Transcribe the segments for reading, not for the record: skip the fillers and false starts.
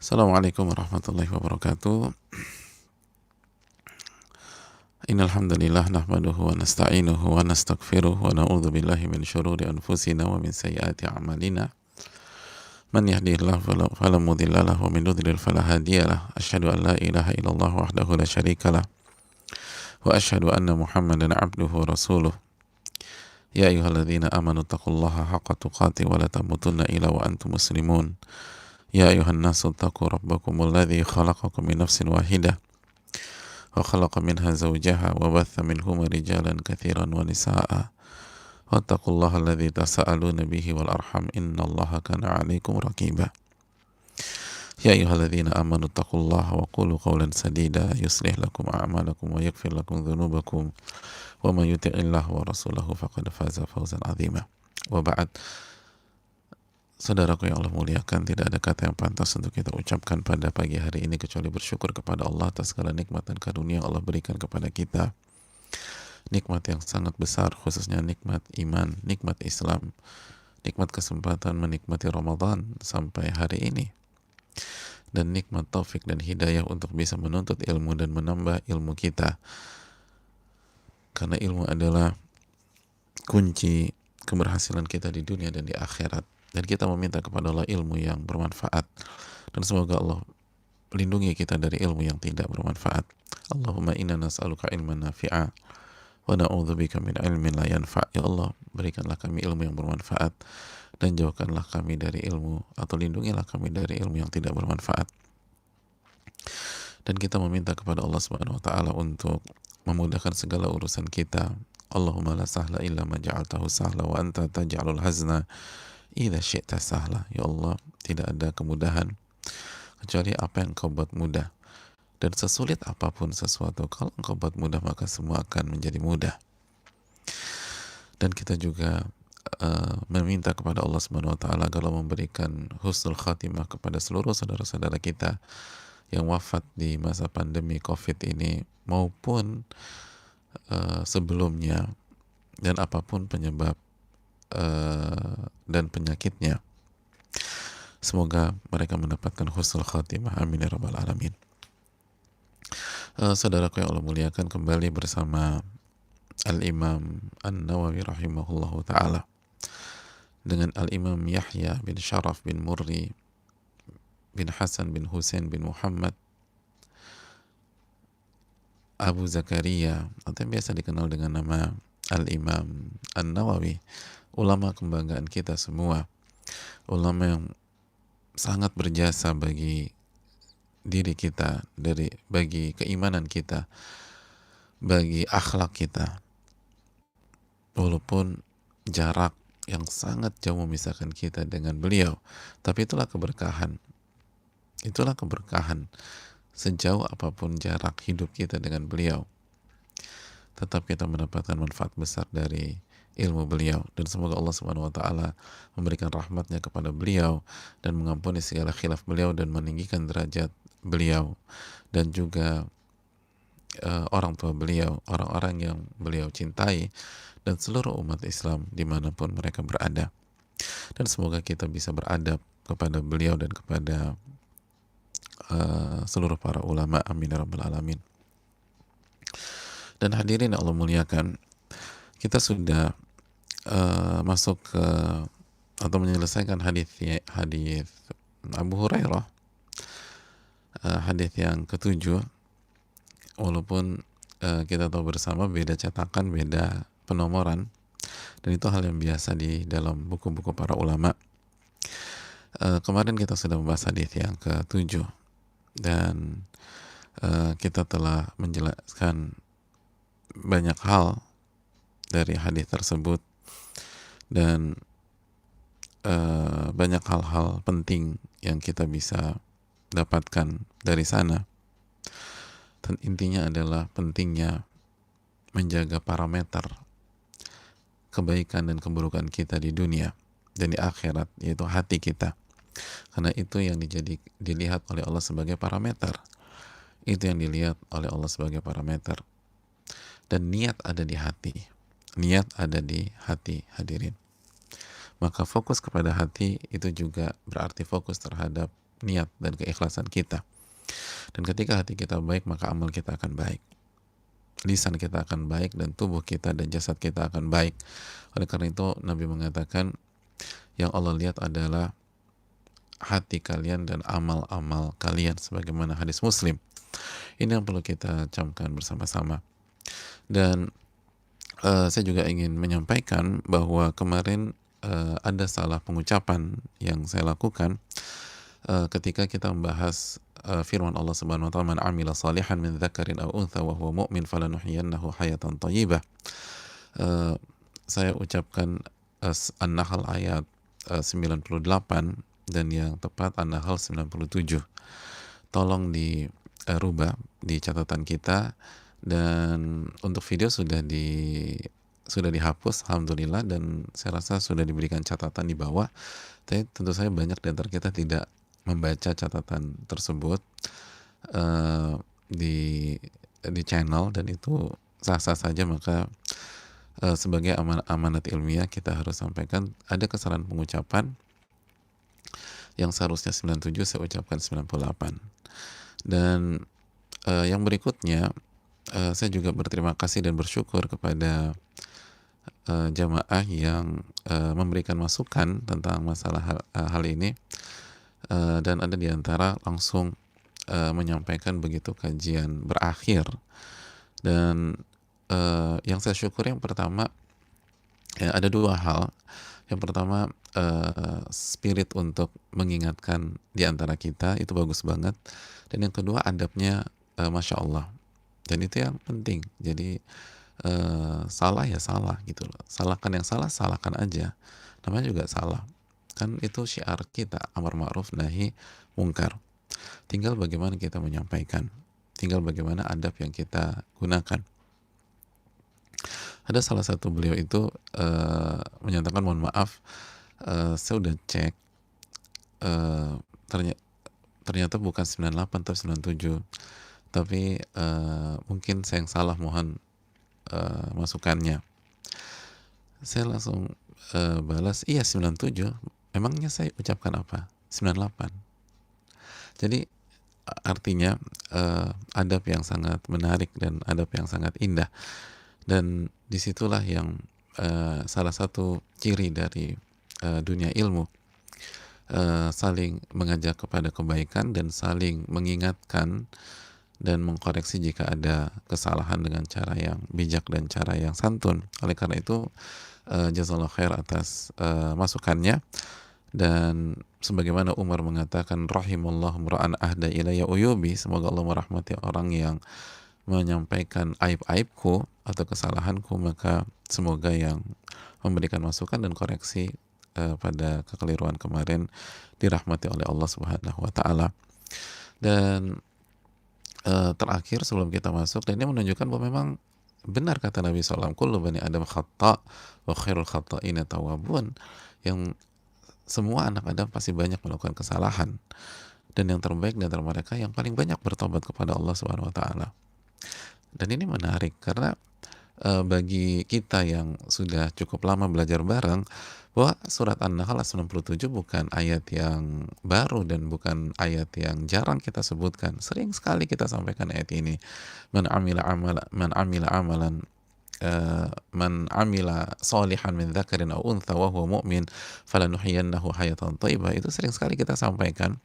Assalamualaikum warahmatullahi wabarakatuh. Innal hamdalillah nahmaduhu wa nasta'inuhu wa nastaghfiruh wa na'udzu billahi min syururi anfusina wa min sayyiati a'malina. Man yahdihillahu fala mudilla lahu wa man yudlil fala hadiyalah. Asyhadu an la ilaha illallah wahdahu la syarikalah wa asyhadu anna Muhammadan 'abduhu wa rasuluh. Ya ayyuhalladzina amanu taqullaha haqqa tuqatih wa la tamutunna illa wa antum muslimun. Ya ayuhan nasu taqu rabbakumul ladzi khalaqakum min nafsin wahidah wa khalaqa minha zawjaha wa batha minhuma rijalan katsiran wa nisaa'a wattaqullaha alladzi tasaaluna bihi wal arham innallaha kana 'alaikum raqiba. Ya ayyuhalladzina amanu taqullaha wa qulu qawlan sadida yuslih lakum a'malakum wa yaghfir lakum dhunubakum wa may yuti'illaha wa rasulahu faqad faza fawzan 'azima. Wa ba'd. Saudaraku yang Allah muliakan, tidak ada kata yang pantas untuk kita ucapkan pada pagi hari ini kecuali bersyukur kepada Allah atas segala nikmat dan karunia yang Allah berikan kepada kita. Nikmat yang sangat besar, khususnya nikmat iman, nikmat Islam, nikmat kesempatan menikmati Ramadan sampai hari ini, dan nikmat taufik dan hidayah untuk bisa menuntut ilmu dan menambah ilmu kita, karena ilmu adalah kunci keberhasilan kita di dunia dan di akhirat. Dan kita meminta kepada Allah ilmu yang bermanfaat, dan semoga Allah lindungi kita dari ilmu yang tidak bermanfaat. Allahumma inna nas'aluka ilman nafi'a wa na'udzubika min ilmin la yanfa'. Ya Allah, berikanlah kami ilmu yang bermanfaat dan jauhkanlah kami dari ilmu, atau lindungilah kami dari ilmu yang tidak bermanfaat. Dan kita meminta kepada Allah Subhanahu wa taala untuk memudahkan segala urusan kita. Allahumma la sahla illa ma ja'altahu sahla wa anta taj'alul hazna idza syi'ta sahla. Ya Allah, tidak ada kemudahan kecuali apa yang Engkau buat mudah. Dan sesulit apapun sesuatu, kalau Engkau buat mudah, maka semua akan menjadi mudah. Dan kita juga meminta kepada Allah Subhanahu wa taala agar memberikan husnul khatimah kepada seluruh saudara-saudara kita yang wafat di masa pandemi Covid ini maupun sebelumnya, dan apapun penyebab dan penyakitnya, semoga mereka mendapatkan husnul khatimah, amin ya rabbal alamin. Saudaraku yang Allah muliakan, kembali bersama Al-Imam An-Nawawi rahimahullahu ta'ala dengan Al-Imam Yahya bin Sharaf bin Murri bin Hasan bin Husain bin Muhammad Abu Zakaria, atau yang biasa dikenal dengan nama Al-Imam An-Nawawi, ulama kebanggaan kita semua, ulama yang sangat berjasa bagi diri kita, bagi keimanan kita, bagi akhlak kita, walaupun jarak yang sangat jauh memisahkan kita dengan beliau, tapi itulah keberkahan. Sejauh apapun jarak hidup kita dengan beliau, tetap kita mendapatkan manfaat besar dari ilmu beliau. Dan semoga Allah Subhanahu wa taala memberikan rahmatnya kepada beliau dan mengampuni segala khilaf beliau dan meninggikan derajat beliau, dan juga orang tua beliau, orang-orang yang beliau cintai, dan seluruh umat Islam dimanapun mereka berada. Dan semoga kita bisa beradab kepada beliau dan kepada seluruh para ulama, amin ya rabbal alamin. Dan hadirin Allah muliakan, kita sudah masuk ke atau menyelesaikan hadis Abu Hurairah, hadis yang ketujuh, walaupun kita tahu bersama beda cetakan, beda penomoran, dan itu hal yang biasa di dalam buku-buku para ulama. Kemarin kita sudah membahas hadis yang ketujuh, dan kita telah menjelaskan banyak hal dari hadis tersebut, dan banyak hal-hal penting yang kita bisa dapatkan dari sana. Dan intinya adalah pentingnya menjaga parameter kebaikan dan keburukan kita di dunia dan di akhirat, yaitu hati kita, karena itu yang dilihat oleh Allah sebagai parameter. Itu yang dilihat oleh Allah sebagai parameter. Dan niat ada di hati. Niat ada di hati, hadirin. Maka fokus kepada hati itu juga berarti fokus terhadap niat dan keikhlasan kita. Dan ketika hati kita baik, maka amal kita akan baik, lisan kita akan baik, dan tubuh kita dan jasad kita akan baik. Oleh karena itu Nabi mengatakan yang Allah lihat adalah hati kalian dan amal-amal kalian, sebagaimana hadis Muslim. Ini yang perlu kita camkan bersama-sama. Dan saya juga ingin menyampaikan bahwa kemarin ada salah pengucapan yang saya lakukan ketika kita membahas firman Allah Subhanahu wa taala, man amila salihan min dzakarin aw untha wa huwa mu'min falanuhyiyannahu hayatan thayyibah. Saya ucapkan An-Nahl ayat 98 dan yang tepat An-Nahl 97. Tolong dirubah di catatan kita, dan untuk video sudah dihapus alhamdulillah, dan saya rasa sudah diberikan catatan di bawah. Tapi tentu saja banyak di antara kita tidak membaca catatan tersebut di channel, dan itu sah-sah saja. Maka sebagai amanat ilmiah kita harus sampaikan ada kesalahan pengucapan yang seharusnya 97 saya ucapkan 98. Dan yang berikutnya, saya juga berterima kasih dan bersyukur kepada jamaah yang memberikan masukan tentang masalah hal ini, dan ada di antara langsung menyampaikan begitu kajian berakhir. Dan yang saya syukur yang pertama, ada dua hal. Yang pertama, spirit untuk mengingatkan di antara kita itu bagus banget, dan yang kedua adabnya Masya Allah, dan itu yang penting. Jadi salah ya salah gitu loh, salahkan yang salah, salahkan aja, namanya juga salah kan, itu syiar kita, amar ma'ruf nahi mungkar. Tinggal bagaimana kita menyampaikan, tinggal bagaimana adab yang kita gunakan. Ada salah satu beliau itu menyatakan, mohon maaf, saya udah cek, ternyata bukan 98 atau 97, tapi mungkin saya yang salah, mohon masukannya. Saya langsung balas, iya 97, emangnya saya ucapkan apa? 98. Jadi artinya adab yang sangat menarik dan adab yang sangat indah, dan disitulah yang salah satu ciri dari dunia ilmu, saling mengajak kepada kebaikan dan saling mengingatkan dan mengkoreksi jika ada kesalahan dengan cara yang bijak dan cara yang santun. Oleh karena itu jazakallahu khair atas masukannya. Dan sebagaimana Umar mengatakan, rahimallahu mra'an ahda ilayya uyubi, semoga Allah merahmati orang yang menyampaikan aib-aibku atau kesalahanku, maka semoga yang memberikan masukan dan koreksi pada kekeliruan kemarin dirahmati oleh Allah Subhanahu wa taala. Dan terakhir sebelum kita masuk, dan ini menunjukkan bahwa memang benar kata Nabi SAW, kullu bani adam khata' wa khairul khata'ina tawwabun, yang semua anak Adam pasti banyak melakukan kesalahan, dan yang terbaik di antara mereka yang paling banyak bertobat kepada Allah Subhanahu wa taala. Dan ini menarik karena bagi kita yang sudah cukup lama belajar bareng, bahwa surat An-Nahl 97 bukan ayat yang baru dan bukan ayat yang jarang kita sebutkan. Sering sekali kita sampaikan ayat ini. Man amila amalan man amila salihan min dzakarin aw untha wa huwa mu'min falanuhyiyannahu hayatan thayyibah. Itu sering sekali kita sampaikan.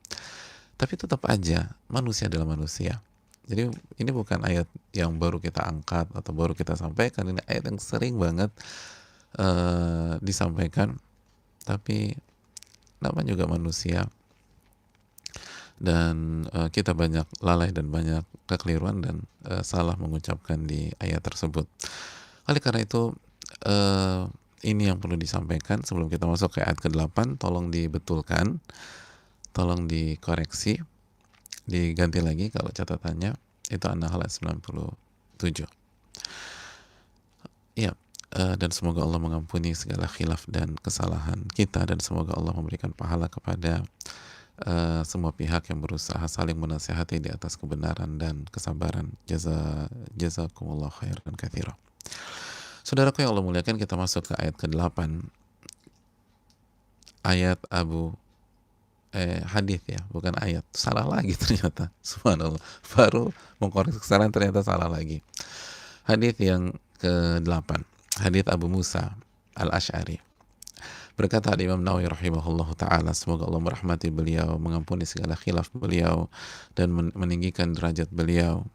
Tapi tetap aja manusia adalah manusia. Jadi ini bukan ayat yang baru kita angkat atau baru kita sampaikan, ini ayat yang sering banget disampaikan. Tapi namanya juga manusia, dan kita banyak lalai dan banyak kekeliruan dan salah mengucapkan di ayat tersebut. Oleh karena itu ini yang perlu disampaikan sebelum kita masuk ke ayat ke-8. Tolong dibetulkan, tolong dikoreksi, diganti lagi kalau catatannya itu An-Nahl 97. Ya, dan semoga Allah mengampuni segala khilaf dan kesalahan kita, dan semoga Allah memberikan pahala kepada semua pihak yang berusaha saling menasihati di atas kebenaran dan kesabaran. Jazakumullah khairan katsira. Saudaraku yang Allah muliakan, kita masuk ke ayat ke-8. hadis ya, bukan ayat. Salah lagi ternyata. Subhanallah. Baru mengkoreksi kesalahan ternyata salah lagi. Hadis yang ke-8. Hadis Abu Musa Al-Asy'ari. Berkata Imam Nawawi rahimahullah ta'ala, semoga Allah merahmati beliau, mengampuni segala khilaf beliau, dan meninggikan derajat beliau.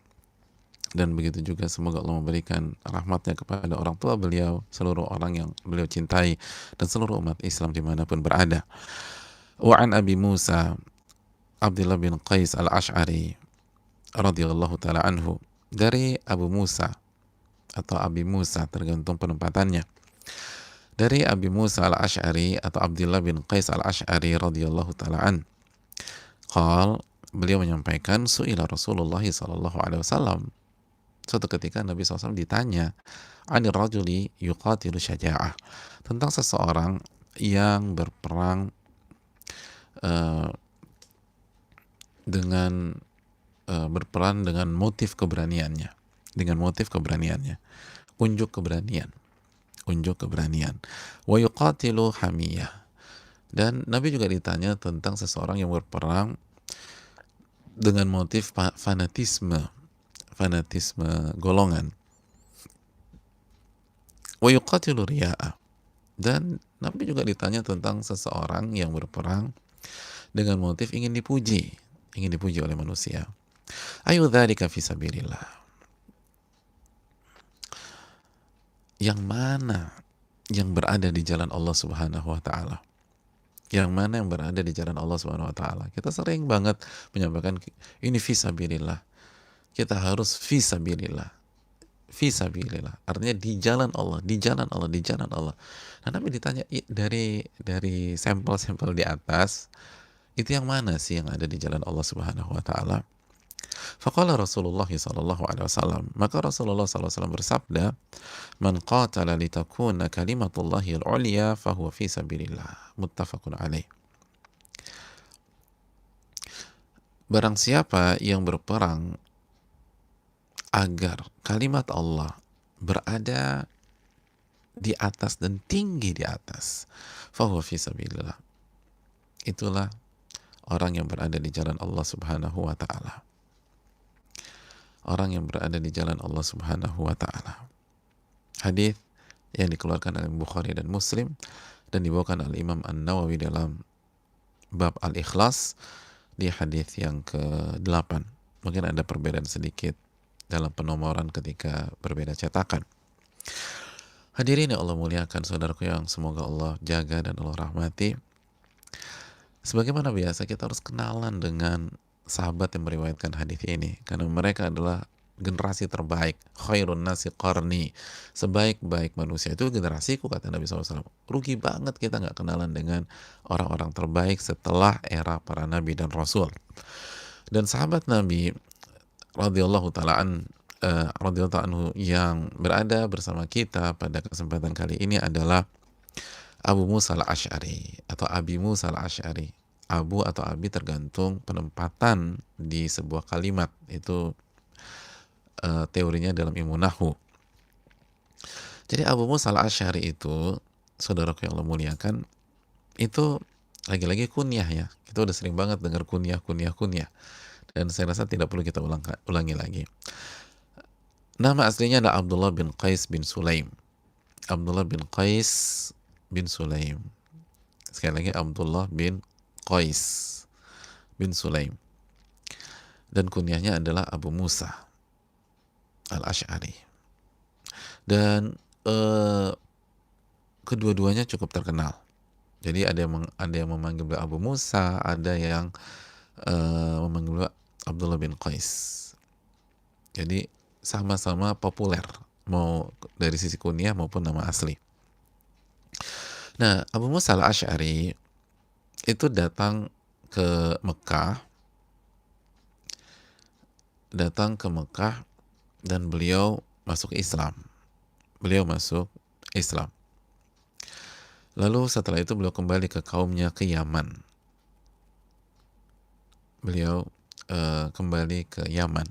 Dan begitu juga semoga Allah memberikan rahmatnya kepada orang tua beliau, seluruh orang yang beliau cintai, dan seluruh umat Islam dimanapun berada. Wa'an Abi Musa Abdullah bin Qais Al-Asy'ari radhiyallahu ta'ala anhu, dari Abu Musa atau Abi Musa tergantung penempatannya, dari Abi Musa Al-Asy'ari atau Abdullah bin Qais Al-Asy'ari radhiyallahu ta'ala an, beliau menyampaikan, su'ila Rasulullah sallallahu alaihi wasallam, suatu ketika Nabi SAW ditanya, anir rajuli yuqatilu syaja'ah, tentang seseorang yang berperang berperan dengan motif keberaniannya, unjuk keberanian, wa yuqatilu hamiyah, dan Nabi juga ditanya tentang seseorang yang berperang dengan motif fanatisme golongan, wa yuqatilu riya'a, dan Nabi juga ditanya tentang seseorang yang berperang dengan motif ingin dipuji oleh manusia. Ayu dzalika fi sabilillah, yang mana yang berada di jalan Allah Subhanahu wa taala? Yang mana yang berada di jalan Allah Subhanahu wa taala? Kita sering banget menyampaikan ini fi sabilillah. Kita harus fi sabilillah. Fi sabilillah. Artinya di jalan Allah. Nah, Nabi ditanya dari sampel-sampel di atas, itu yang mana sih yang ada di jalan Allah Subhanahu wa taala? Faqala Rasulullah sallallahu alaihi wasallam, maka Rasulullah sallallahu alaihi wasallam bersabda, man qatala litakuna kalimatullahi al-ulya fahuwa fi sabilillah, muttafaqun alaih. Barang siapa yang berperang agar kalimat Allah berada di atas dan tinggi di atas, fahuwa fi sabilillah, itulah orang yang berada di jalan Allah Subhanahu wa ta'ala. Orang yang berada di jalan Allah Subhanahu wa ta'ala. Hadis yang dikeluarkan oleh Bukhari dan Muslim dan dibawakan oleh Imam An-Nawawi dalam bab Al-Ikhlas di hadis yang ke-8. Mungkin ada perbedaan sedikit dalam penomoran ketika berbeda cetakan. Hadirin yang Allah muliakan, saudaraku yang semoga Allah jaga dan Allah rahmati. Sebagaimana biasa, kita harus kenalan dengan sahabat yang meriwayatkan hadis ini, karena mereka adalah generasi terbaik. Khairun nasi qarni, sebaik-baik manusia itu generasiku, kata Nabi SAW. Rugi banget kita nggak kenalan dengan orang-orang terbaik setelah era para nabi dan rasul. Dan sahabat Nabi radhiyallahu ta'ala anhu yang berada bersama kita pada kesempatan kali ini adalah Abu Musa Al-Asy'ari atau Abi Musa Al-Asy'ari. Abu atau Abi tergantung penempatan di sebuah kalimat. Itu teorinya dalam ilmu nahwu. Jadi Abu Musa Al-Asy'ari itu, saudaraku yang Allah muliakan, itu lagi-lagi kunyah ya. Kita udah sering banget dengar kunyah. Dan saya rasa tidak perlu kita ulangi lagi. Nama aslinya adalah Abdullah bin Qais bin Sulaim. Abdullah bin Qais bin Sulaim. Sekali lagi, Abdullah bin Qais bin Sulaim. Dan kunyahnya adalah Abu Musa Al-Asy'ari. Dan kedua-duanya cukup terkenal. Jadi ada yang memanggil beliau Abu Musa, ada yang memanggil beliau Abdullah bin Qais. Jadi sama-sama populer, mau dari sisi kunyah maupun nama asli. Nah, Abu Musa Al-Asy'ari itu datang ke Mekah dan beliau masuk Islam. Lalu setelah itu beliau kembali ke kaumnya ke Yaman. Beliau kembali ke Yaman.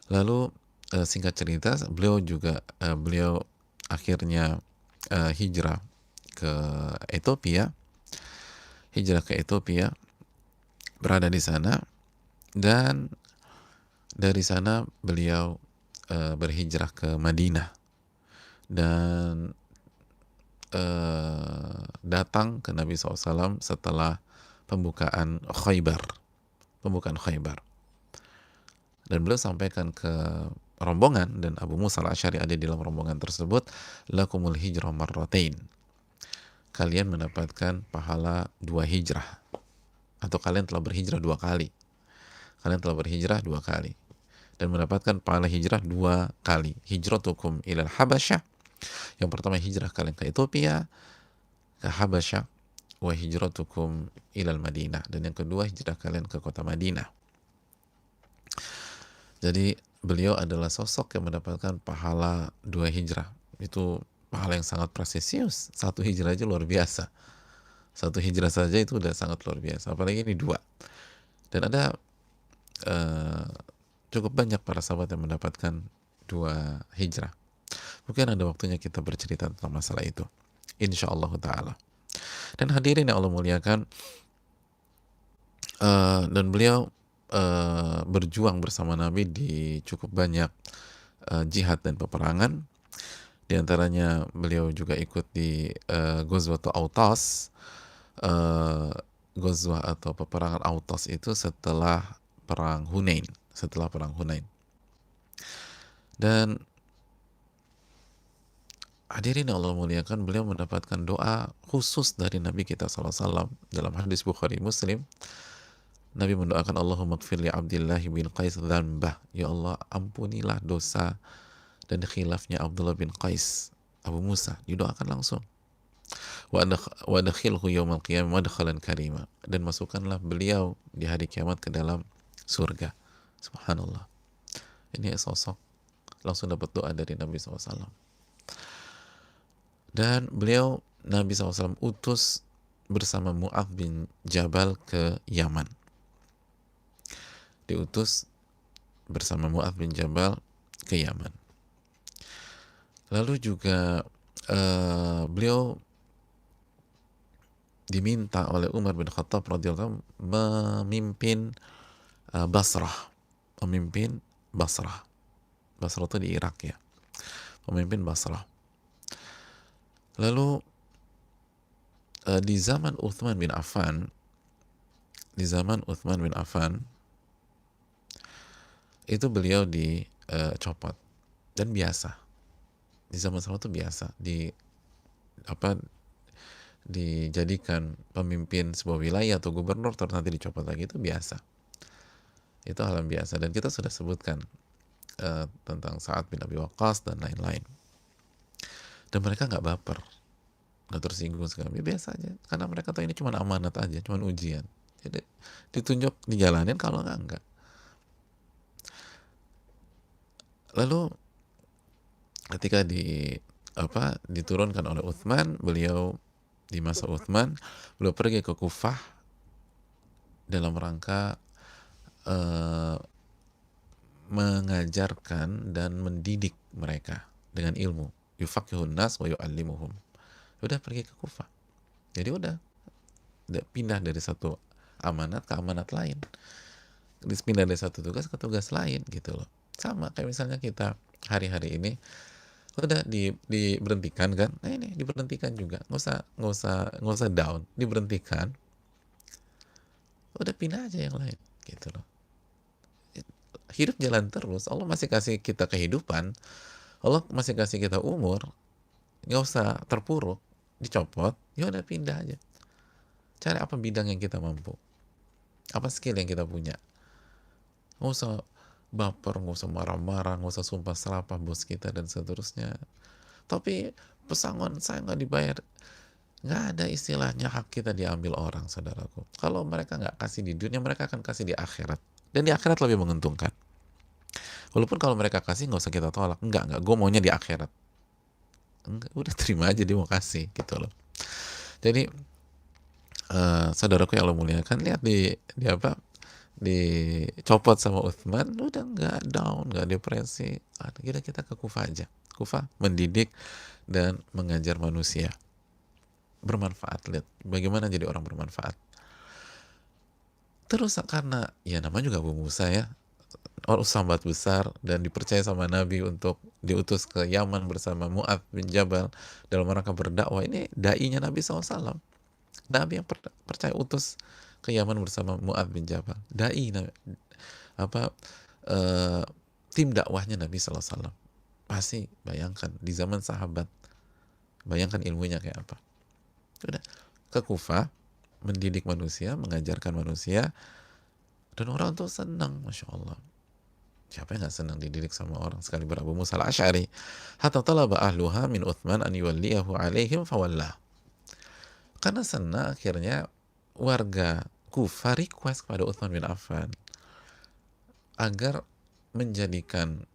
Lalu singkat cerita, beliau akhirnya hijrah ke Ethiopia. hijrah ke Ethiopia, berada di sana, dan dari sana beliau berhijrah ke Madinah dan datang ke Nabi SAW setelah pembukaan Khaybar. Dan beliau sampaikan ke rombongan, dan Abu Musa al-Asy'ari ada di dalam rombongan tersebut, lakumul hijrah marratain, kalian mendapatkan pahala 2 hijrah, atau kalian telah berhijrah 2 kali. Kalian telah berhijrah 2 kali dan mendapatkan pahala hijrah 2 kali. Hijratukum ilal Habasyah, yang pertama hijrah kalian ke Ethiopia, ke Habasyah, wa hijratukum ilal Madinah, dan yang kedua hijrah kalian ke kota Madinah. Jadi beliau adalah sosok yang mendapatkan pahala 2 hijrah. Itu pahala yang sangat presisius. 1 hijrah aja luar biasa. 1 hijrah saja itu udah sangat luar biasa, apalagi ini 2. Dan ada cukup banyak para sahabat yang mendapatkan 2 hijrah. Mungkin ada waktunya kita bercerita tentang masalah itu, insyaallah ta'ala. Dan hadirin yang Allah muliakan, dan beliau berjuang bersama Nabi di cukup banyak jihad dan peperangan. Di antaranya beliau juga ikut di Ghazwatul Autas. Ghazwah atau peperangan Autas itu setelah perang Hunain. Dan hadirin yang Allah muliakan, beliau mendapatkan doa khusus dari Nabi kita SAW. Dalam hadis Bukhari Muslim, Nabi mendoakan, Allahumma gfir li Abdillahi bin Qais dzanbah, ya Allah ampunilah dosa dan khilafnya Abdullah bin Qais, Abu Musa. Didoakan langsung. Wa adkhilhu yaumal qiyamah madkhalan karima, dan masukkanlah beliau di hari kiamat ke dalam surga. Subhanallah, ini sosok langsung dapat doa dari Nabi SAW. Dan beliau, Nabi SAW utus bersama Mu'adz bin Jabal ke Yaman. Diutus bersama Mu'adz bin Jabal ke Yaman. Lalu juga beliau diminta oleh Umar bin Khattab radhiyallahu memimpin Basrah. Basrah itu di Irak ya. Pemimpin Basrah. Lalu di zaman Uthman bin Affan, itu beliau dicopot, dan biasa di zaman sahabat itu biasa dijadikan pemimpin sebuah wilayah atau gubernur terus nanti dicopot lagi, itu biasa. Itu hal yang biasa, dan kita sudah sebutkan tentang Sa'ad bin Abi Waqqas dan lain-lain. Dan mereka nggak baper, nggak tersinggung sekali, biasa aja, karena mereka tahu ini cuma amanat aja, cuma ujian. Jadi ditunjuk dijalanin, kalau enggak. Lalu ketika diturunkan oleh Uthman, beliau di masa Uthman, beliau pergi ke Kufah dalam rangka mengajarkan dan mendidik mereka dengan ilmu. Yufaqihun nas wa yu'allimuhum. Udah pergi ke Kufah. Jadi udah pindah dari satu amanat ke amanat lain. Pindah dari satu tugas ke tugas lain gitu loh. Sama kayak misalnya kita hari-hari ini udah diberhentikan kan. Nah ini diberhentikan juga. Nggak usah down, diberhentikan. Udah pindah aja yang lain gitu loh. Hidup jalan terus. Allah masih kasih kita kehidupan, Allah masih kasih kita umur, nggak usah terpuruk, dicopot, ya udah pindah aja. Cari apa bidang yang kita mampu, apa skill yang kita punya. Nggak usah baper, nggak usah marah-marah, nggak usah sumpah serapah bos kita dan seterusnya. Tapi pesangon saya nggak dibayar, nggak ada istilahnya hak kita diambil orang, saudaraku. Kalau mereka nggak kasih di dunia, mereka akan kasih di akhirat. Dan di akhirat lebih menguntungkan. Walaupun kalau mereka kasih nggak usah kita tolak. Enggak, gue maunya di akhirat. Enggak, udah terima aja, dia mau kasih gitu loh. Jadi saudaraku yang Allah muliakan, lihat dicopot sama Uthman, udah nggak down, nggak depresi. Kita ke Kufah aja. Kufah mendidik dan mengajar manusia bermanfaat. Lihat bagaimana jadi orang bermanfaat. Terus karena ya namanya juga Abu Musa ya, orang sahabat besar dan dipercaya sama Nabi untuk diutus ke Yaman bersama Mu'adz bin Jabal dalam rangka berdakwah. Ini dai-nya Nabi SAW. Nabi yang percaya utus ke Yaman bersama Mu'adz bin Jabal. Dai apa eh, tim dakwahnya Nabi SAW. Pasti bayangkan di zaman sahabat, bayangkan ilmunya kayak apa. Udah ke Kufah mendidik manusia, mengajarkan manusia, dan orang tuh senang, masya Allah. Siapa yang gak senang dididik sama orang sekali Abu Musa al-Asy'ari. Hatta talaba ahluha min Uthman an yuwalliyahu alaihim fawallah. Karena senang akhirnya warga Kufah request kepada Uthman bin Affan agar menjadikan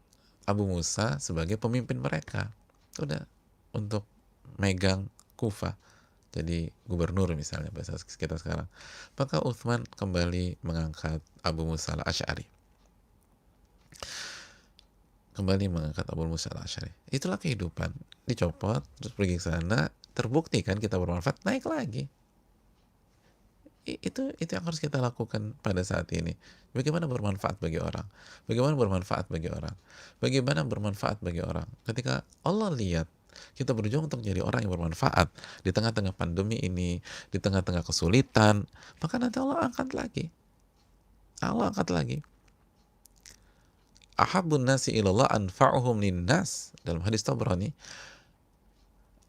Abu Musa sebagai pemimpin mereka. Udah, untuk megang Kufah, jadi gubernur misalnya bahasa kita sekarang. Maka Uthman kembali mengangkat Abu Musa al-Asy'ari. Kembali mengangkat Abu Musa al-Asy'ari. Itulah kehidupan. Dicopot, terus pergi ke sana, terbukti kan kita bermanfaat, naik lagi. Itu yang harus kita lakukan pada saat ini. Bagaimana bermanfaat bagi orang? Bagaimana bermanfaat bagi orang? Bagaimana bermanfaat bagi orang? Ketika Allah lihat kita berjuang untuk menjadi orang yang bermanfaat di tengah-tengah pandemi ini, di tengah-tengah kesulitan, maka nanti Allah angkat lagi. Allah angkat lagi. Ahabbun nasi ilallah anfa'uhum linnas, dalam hadis Tabrani.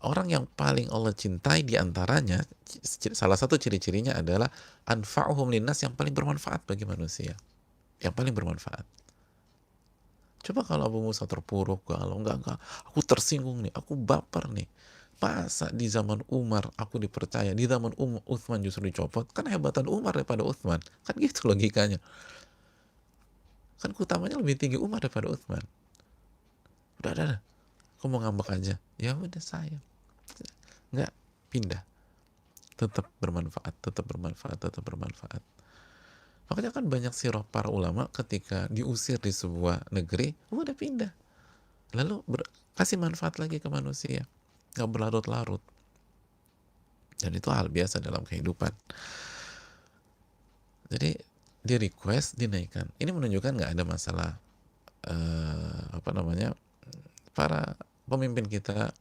Orang yang paling Allah cintai diantaranya, salah satu ciri-cirinya adalah anfa'uhum linnas, yang paling bermanfaat bagi manusia, yang paling bermanfaat. Coba kalau Abu Musa terpuruk, kalau enggak, aku tersinggung nih, aku baper nih. Masa di zaman Umar aku dipercaya, di zaman Uthman justru dicopot? Kan hebatan Umar daripada Uthman. Kan gitu logikanya. Kan utamanya lebih tinggi Umar daripada Uthman. Udah. Aku mau ngambek aja. Ya udah, saya nggak pindah. Tetap bermanfaat. Makanya kan banyak sirah para ulama ketika diusir di sebuah negeri, udah pindah. Lalu kasih manfaat lagi ke manusia. Nggak berlarut-larut. Dan itu hal biasa dalam kehidupan. Jadi di request, dinaikkan. Ini menunjukkan nggak ada masalah para pemimpin kita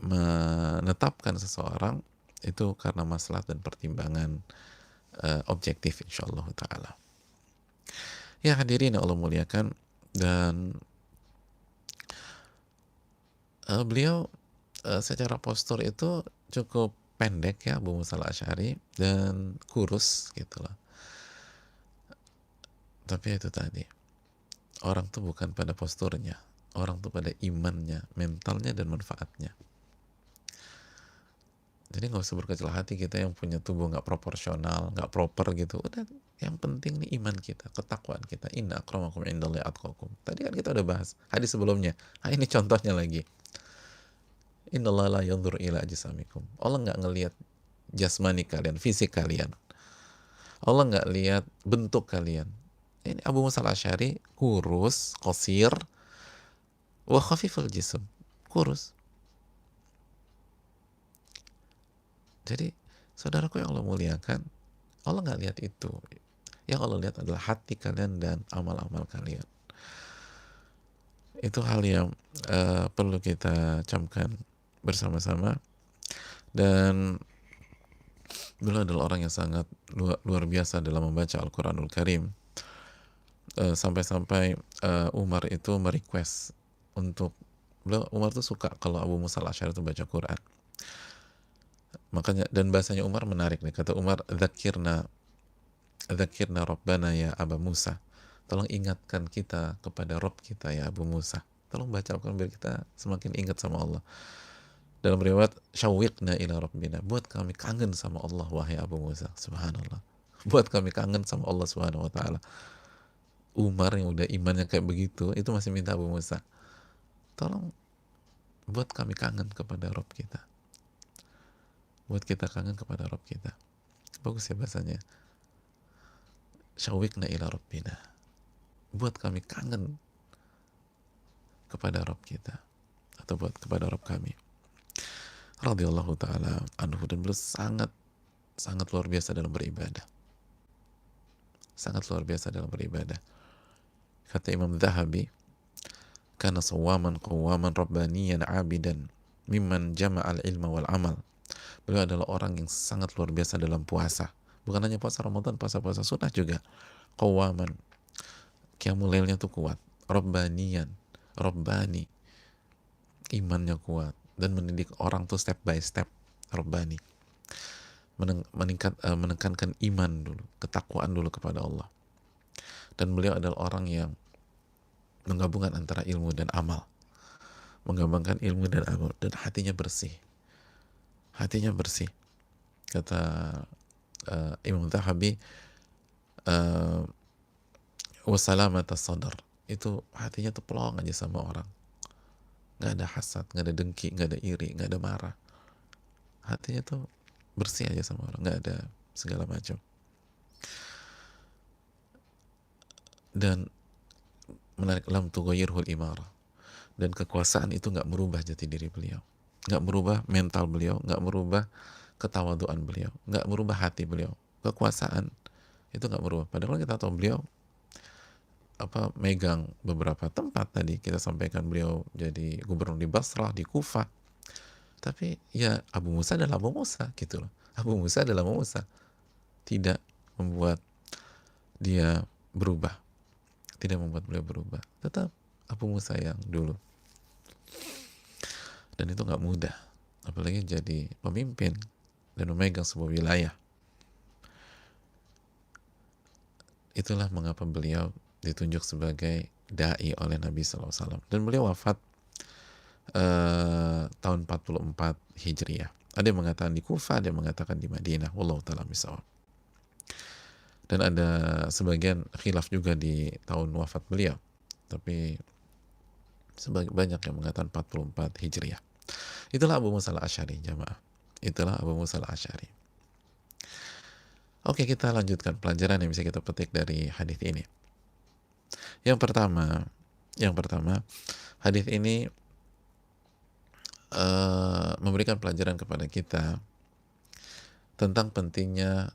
menetapkan seseorang itu karena maslahat dan pertimbangan objektif, insyaallah ta'ala. Ya hadirin Allah muliakan, dan beliau secara postur itu cukup pendek ya, Abu Musa al-Asy'ari, dan kurus gitu loh. Tapi itu tadi, orang tuh bukan pada posturnya, orang tuh pada imannya, mentalnya, dan manfaatnya. Jadi nggak usah berkecil hati kita yang punya tubuh nggak proporsional, nggak proper gitu. Udah, yang penting nih iman kita, ketakwaan kita. Inna akramakum indallahi atqakum. Tadi kan kita udah bahas hadis sebelumnya. Nah, ini contohnya lagi. Innallaha la yanzuru ila ajsamikum. Allah nggak ngelihat jasmani kalian, fisik kalian. Allah nggak lihat bentuk kalian. Ini Abu Musa al-Asy'ari kurus, qasir, wa khafiful jism, kurus. Jadi saudaraku yang Allah muliakan, Allah nggak lihat itu. Yang Allah lihat adalah hati kalian dan amal-amal kalian. Itu hal yang perlu kita camkan bersama-sama. Dan beliau adalah orang yang sangat luar biasa dalam membaca Al-Quranul Karim. Sampai-sampai Umar itu merequest untuk Umar tuh suka kalau Abu Musa al-Asy'ari itu baca Quran. Makanya, dan bahasanya Umar menarik nih, kata Umar, dzakirna Rabbana ya Abu Musa, tolong ingatkan kita kepada Rabb kita ya Abu Musa, tolong baca Al-Quran biar kita semakin ingat sama Allah. Dalam riwayat, syawwiqna ila Rabbina, buat kami kangen sama Allah wahai Abu Musa. Subhanallah, buat kami kangen sama Allah Subhanahu wa ta'ala. Umar yang udah imannya kayak begitu, itu masih minta Abu Musa, tolong buat kami kangen kepada Rabb kita, buat kita kangen kepada Rabb kita. Bagus ya bahasanya, syawwiqna ila Rabbina, buat kami kangen kepada Rabb kita, atau buat kepada Rabb kami, radhiyallahu ta'ala anhu. Dan beliau sangat sangat luar biasa dalam beribadah. Sangat luar biasa dalam beribadah. Kata Imam Zahabi, kana sawaman qawaman rabbaniyan abidan mimman jama'al ilma wal amal. Beliau adalah orang yang sangat luar biasa dalam puasa. Bukan hanya puasa Ramadan, puasa-puasa sunnah juga. Qawaman, qiyamul lailnya tuh kuat. Rabbaniyan, Rabbani, imannya kuat dan mendidik orang tuh step by step. Rabbani, menekankan iman dulu, ketakwaan dulu kepada Allah. Dan beliau adalah orang yang menggabungkan antara ilmu dan amal, menggabungkan ilmu dan amal, dan hatinya bersih. Hatinya bersih. Kata Imam Zahabi, wasalamat sadar, itu hatinya tuh pelong aja sama orang, nggak ada hasad, nggak ada dengki, nggak ada iri, nggak ada marah. Hatinya tuh bersih aja sama orang, nggak ada segala macam. Dan menarik, lam tughayyirhul imarah, dan kekuasaan itu nggak merubah jati diri beliau, nggak merubah mental beliau, nggak merubah ketawaduan beliau, nggak merubah hati beliau. Kekuasaan itu nggak merubah. Padahal kita tahu beliau megang beberapa tempat. Tadi kita sampaikan beliau jadi gubernur di Basrah, di Kufah. Tapi ya Abu Musa adalah Abu Musa gitu loh. Abu Musa adalah Abu Musa. Tidak membuat dia berubah. Tidak membuat beliau berubah. Tetap Abu Musa yang dulu. Dan itu nggak mudah. Apalagi jadi pemimpin dan memegang sebuah wilayah. Itulah mengapa beliau ditunjuk sebagai da'i oleh Nabi SAW. Dan beliau wafat tahun 44 Hijriah. Ada yang mengatakan di Kufah, ada yang mengatakan di Madinah. Wallahu ta'ala bishawab. Dan ada sebagian khilaf juga di tahun wafat beliau. Tapi banyak yang mengatakan 44 Hijriah. Itulah Abu Musa al-Asy'ari, jamaah. Itulah Abu Musa al-Asy'ari. Oke, kita lanjutkan pelajaran yang bisa kita petik dari hadis ini. Yang pertama, hadis ini memberikan pelajaran kepada kita tentang pentingnya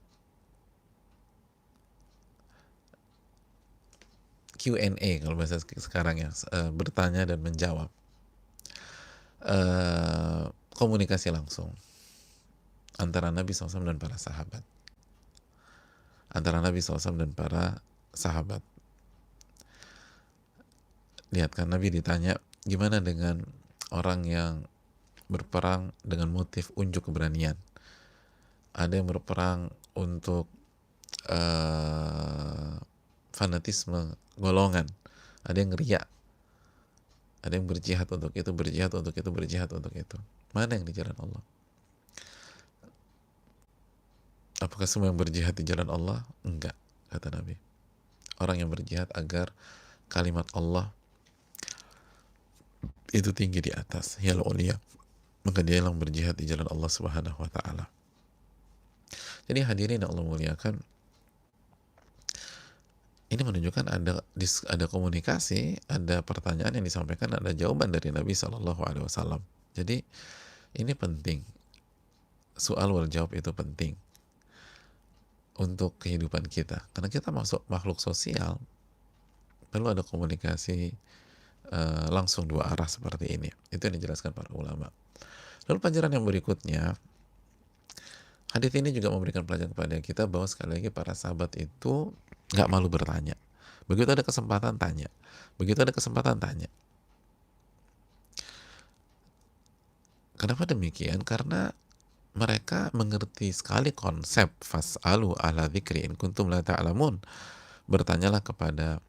Q&A kalau bahasa sekarang ya, bertanya dan menjawab, komunikasi langsung antara Nabi SAW dan para sahabat, Lihat kan, Nabi ditanya gimana dengan orang yang berperang dengan motif unjuk keberanian. Ada yang berperang untuk fanatisme golongan, ada yang riya, ada yang berjihad untuk itu, berjihad untuk itu. Mana yang di jalan Allah? Apakah semua yang berjihad di jalan Allah? Enggak, kata Nabi. Orang yang berjihad agar kalimat Allah itu tinggi di atas, yal ulia, maka dia yang berjihad di jalan Allah Subhanahu wa ta'ala. Jadi hadirin yang Allah muliakan, ini menunjukkan ada komunikasi, ada pertanyaan yang disampaikan, ada jawaban dari Nabi SAW. Jadi ini penting, soal wal jawab itu penting untuk kehidupan kita, karena kita masuk makhluk sosial, perlu ada komunikasi langsung dua arah seperti ini. Itu yang dijelaskan para ulama. Lalu pelajaran yang berikutnya, hadis ini juga memberikan pelajaran kepada kita bahwa sekali lagi para sahabat itu nggak malu bertanya. Begitu ada kesempatan tanya. Kenapa demikian? Karena mereka mengerti sekali konsep fas'alu ahla dzikri in kuntum la ta'lamun. Bertanyalah kepada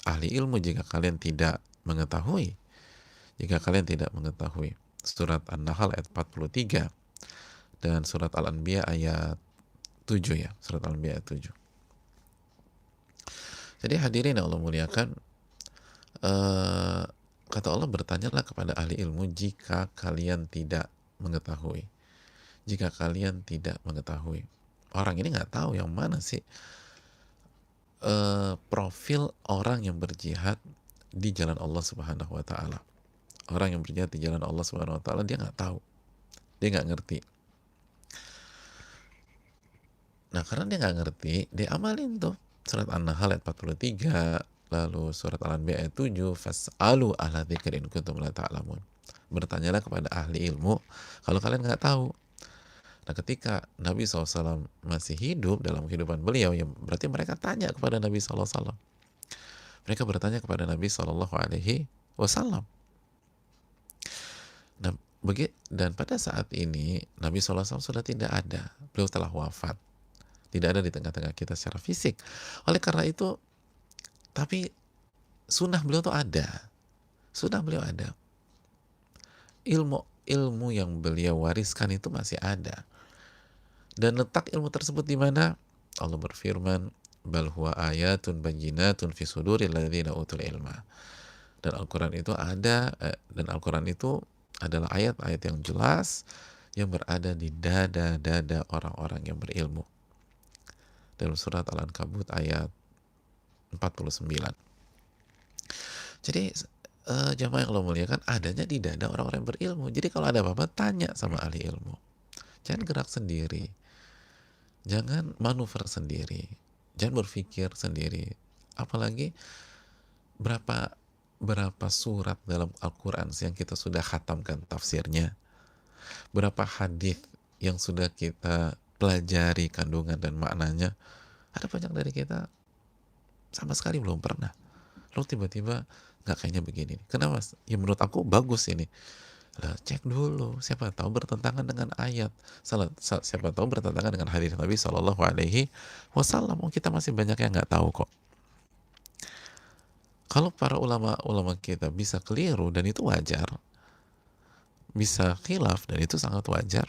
ahli ilmu jika kalian tidak mengetahui. Surat An-Nahl ayat 43 dan surat Al-Anbiya ayat 7 ya, surat Al-Anbiya ayat 7. Jadi hadirin yang Allah muliakan, kata Allah, bertanyalah kepada ahli ilmu jika kalian tidak mengetahui. Orang ini nggak tahu yang mana sih profil orang yang berjihad di jalan Allah Subhanahu wa ta'ala. Orang yang berjihad di jalan Allah Subhanahu wa ta'ala, dia nggak tahu, dia nggak ngerti. Nah, karena dia nggak ngerti, dia amalin tuh surat An-Nahl ayat 43, lalu surat Al-Anbiya ayat 7, fas'alu ahla dzikri in kuntum la ta'lamun. Bertanyalah kepada ahli ilmu kalau kalian nggak tahu. Nah, ketika Nabi SAW masih hidup dalam kehidupan beliau, ya berarti mereka tanya kepada Nabi SAW. Mereka bertanya kepada Nabi SAW. Nah, dan pada saat ini Nabi SAW sudah tidak ada. Beliau telah wafat. Tidak ada di tengah-tengah kita secara fisik. Oleh karena itu, tapi sunnah beliau tuh ada. Sunnah beliau ada. Ilmu yang beliau wariskan itu masih ada. Dan letak ilmu tersebut di mana? Allah berfirman, bal huwa ayatun bayyinatun fi suduril ladzina utul ilma. Dan Al-Qur'an itu ada, dan Al-Qur'an itu adalah ayat-ayat yang jelas yang berada di dada-dada orang-orang yang berilmu. Dalam surat Al-Ankabut ayat 49. Jadi jamaah yang Allah muliakan, adanya di dada orang-orang yang berilmu. Jadi kalau ada apa-apa, tanya sama ahli ilmu. Jangan gerak sendiri. Jangan manuver sendiri. Jangan berpikir sendiri. Apalagi berapa surat dalam Al-Quran yang kita sudah khatamkan tafsirnya. Berapa hadis yang sudah kita pelajari kandungan dan maknanya. Ada banyak dari kita sama sekali belum pernah. Lalu tiba-tiba nggak, kayaknya begini. Kenapa? Ya menurut aku bagus ini. Lah, cek dulu, siapa tahu bertentangan dengan ayat, siapa tahu bertentangan dengan hadis Nabi Shallallahu Alaihi Wasallam. Kita masih banyak yang nggak tahu kok. Kalau para ulama kita bisa keliru, dan itu wajar, bisa khilaf, dan itu sangat wajar,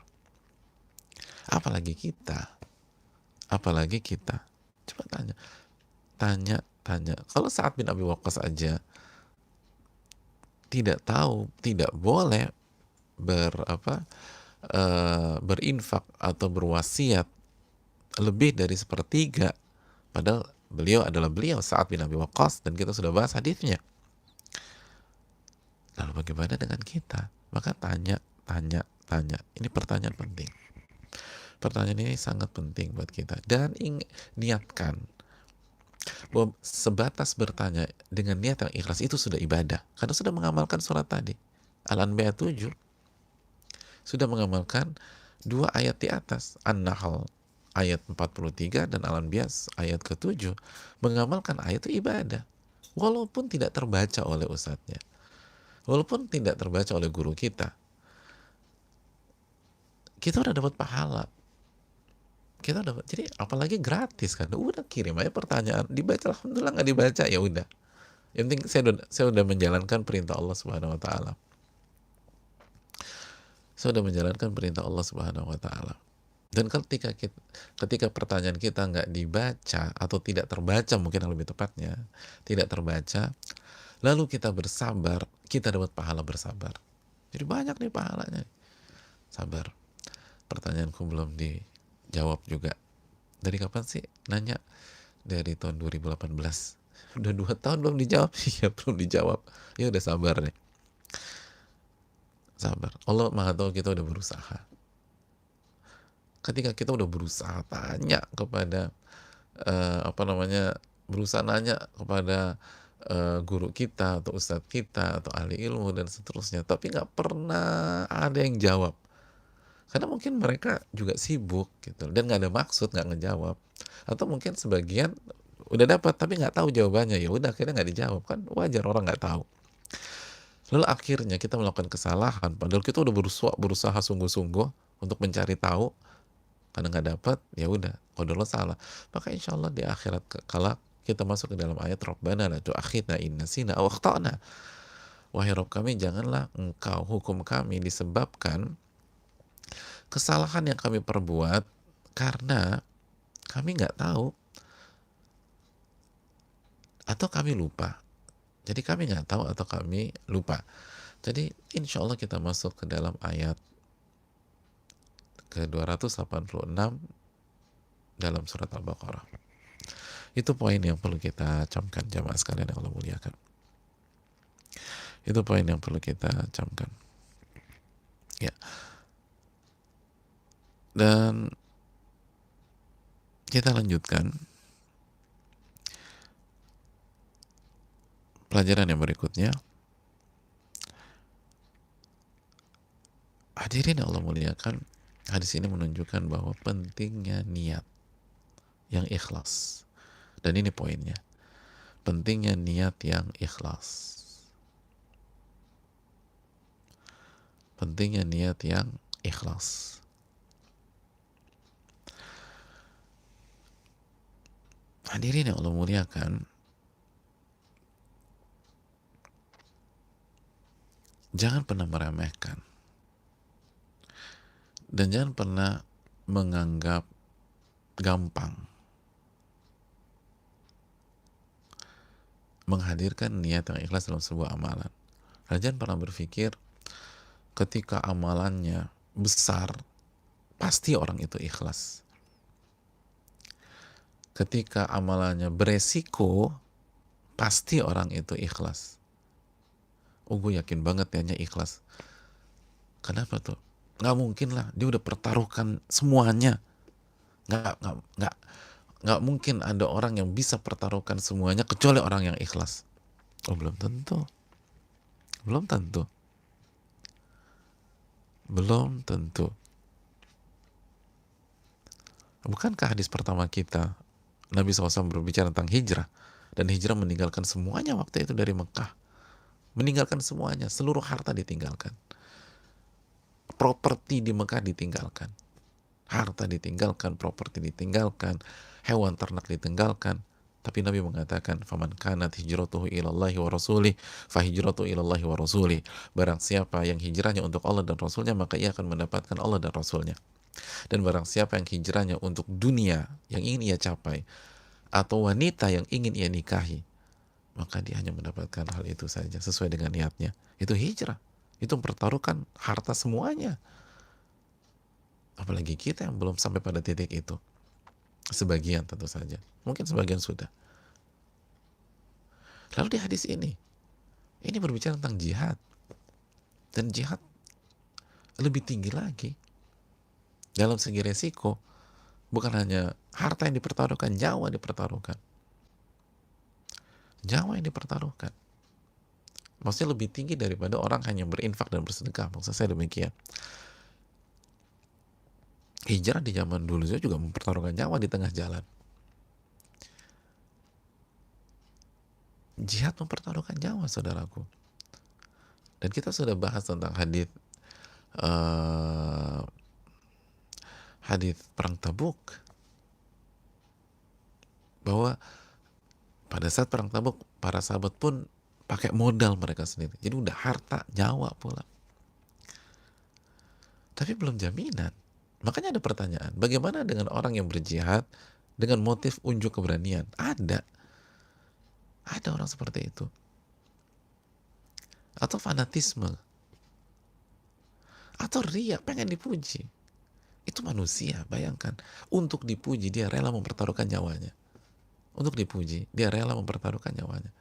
apalagi kita. Coba tanya. Kalau Sa'ad bin Abi Waqqas aja tidak tahu, tidak boleh berinfak atau berwasiat lebih dari sepertiga, padahal beliau Sa'ad bin Abi Waqqas, dan kita sudah bahas hadisnya. Lalu bagaimana dengan kita? Maka tanya. Ini pertanyaan penting. Pertanyaan ini sangat penting buat kita, dan niatkan bahwa sebatas bertanya dengan niat yang ikhlas itu sudah ibadah, karena sudah mengamalkan surat tadi Al-Anbiya 7, sudah mengamalkan 2 ayat di atas, An-Nahl ayat 43 dan Al-Anbiya ayat ke-7. Mengamalkan ayat itu ibadah, walaupun tidak terbaca oleh ustadznya, walaupun tidak terbaca oleh guru kita udah dapat pahala. Jadi apalagi gratis kan, udah kirim aja pertanyaan, dibaca, alhamdulillah. Nggak dibaca ya udah, yang penting saya udah menjalankan perintah Allah Subhanahu Wa Taala. Dan ketika pertanyaan kita nggak dibaca atau tidak terbaca, mungkin yang lebih tepatnya tidak terbaca, lalu kita bersabar, kita dapat pahala bersabar. Jadi banyak nih pahalanya. Sabar, pertanyaanku belum dijawab juga. Dari kapan sih nanya? Dari tahun 2018. Udah 2 tahun belum dijawab. Iya, belum dijawab. Ya udah, sabar nih. Sabar. Allah Maha tahu kita udah berusaha. Ketika kita udah berusaha tanya kepada berusaha nanya kepada guru kita atau ustadz kita atau ahli ilmu dan seterusnya, tapi nggak pernah ada yang jawab. Karena mungkin mereka juga sibuk gitu, dan nggak ada maksud, nggak ngejawab. Atau mungkin sebagian udah dapat tapi nggak tahu jawabannya, ya udah akhirnya nggak dijawab, kan wajar, orang nggak tahu. Lalu akhirnya kita melakukan kesalahan, padahal kita udah berusaha sungguh-sungguh untuk mencari tahu, karena nggak dapat, ya udah, qadarullah salah. Maka insya Allah di akhirat kala kita masuk ke dalam ayat Rabbana la tu'akhidna in nasina aw akhtana. Wahai Rabb kami, janganlah engkau hukum kami disebabkan kesalahan yang kami perbuat, karena kami nggak tahu atau kami lupa. Jadi kami nggak tahu atau kami lupa. Jadi insya Allah kita masuk ke dalam ayat ke-286 dalam surat Al-Baqarah. Itu poin yang perlu kita camkan, jamaah sekalian yang Allah muliakan. Itu poin yang perlu kita camkan. Ya. Dan Kita lanjutkan pelajaran yang berikutnya. Hadirin yang Allah muliakan, hadis ini menunjukkan bahwa pentingnya niat yang ikhlas. Dan ini poinnya, pentingnya niat yang ikhlas. Pentingnya niat yang ikhlas. Hadirin yang Allah muliakan, jangan pernah meremehkan dan jangan pernah menganggap gampang menghadirkan niat yang ikhlas dalam sebuah amalan. Dan jangan pernah berpikir ketika amalannya besar pasti orang itu ikhlas. Ketika amalannya beresiko pasti orang itu ikhlas. Oh, gue yakin banget dia ikhlas. Kenapa tuh? Nggak mungkin lah, dia udah pertaruhkan semuanya. Nggak mungkin ada orang yang bisa pertaruhkan semuanya kecuali orang yang ikhlas. Oh, belum tentu. Belum tentu. Belum tentu. Bukankah hadis pertama kita, Nabi SAW berbicara tentang hijrah, dan hijrah meninggalkan semuanya waktu itu dari Mekah. Meninggalkan semuanya, seluruh harta ditinggalkan. Properti di Mekah ditinggalkan. Harta ditinggalkan, properti ditinggalkan, hewan ternak ditinggalkan. Tapi Nabi mengatakan, "Faman kanat hijratuhu ilallahi wa rasulih, fa hijratuhu ilallahi wa rasulih." Barang siapa yang hijrahnya untuk Allah dan Rasulnya, maka ia akan mendapatkan Allah dan Rasulnya. Dan barang siapa yang hijrahnya untuk dunia yang ingin ia capai, atau wanita yang ingin ia nikahi, maka dia hanya mendapatkan hal itu saja sesuai dengan niatnya. Itu hijrah. Itu mempertaruhkan harta semuanya. Apalagi kita yang belum sampai pada titik itu. Sebagian tentu saja. Mungkin sebagian sudah. Lalu di hadis ini berbicara tentang jihad. Dan jihad lebih tinggi lagi. Dalam segi resiko, bukan hanya harta yang dipertaruhkan, nyawa dipertaruhkan. Nyawa yang dipertaruhkan. Maksudnya lebih tinggi daripada orang hanya berinfak dan bersedekah. Maksud saya demikian. Hijrah di zaman dulu juga mempertaruhkan nyawa di tengah jalan. Jihad mempertaruhkan nyawa, saudaraku. Dan kita sudah bahas tentang hadis perang Tabuk, bahwa pada saat perang Tabuk para sahabat pun pakai modal mereka sendiri. Jadi udah harta, nyawa pula. Tapi belum jaminan. Makanya ada pertanyaan, bagaimana dengan orang yang berjihad dengan motif unjuk keberanian? Ada orang seperti itu. Atau fanatisme. Atau riya, pengen dipuji. Itu manusia, bayangkan. Untuk dipuji, dia rela mempertaruhkan nyawanya. Untuk dipuji, dia rela mempertaruhkan nyawanya.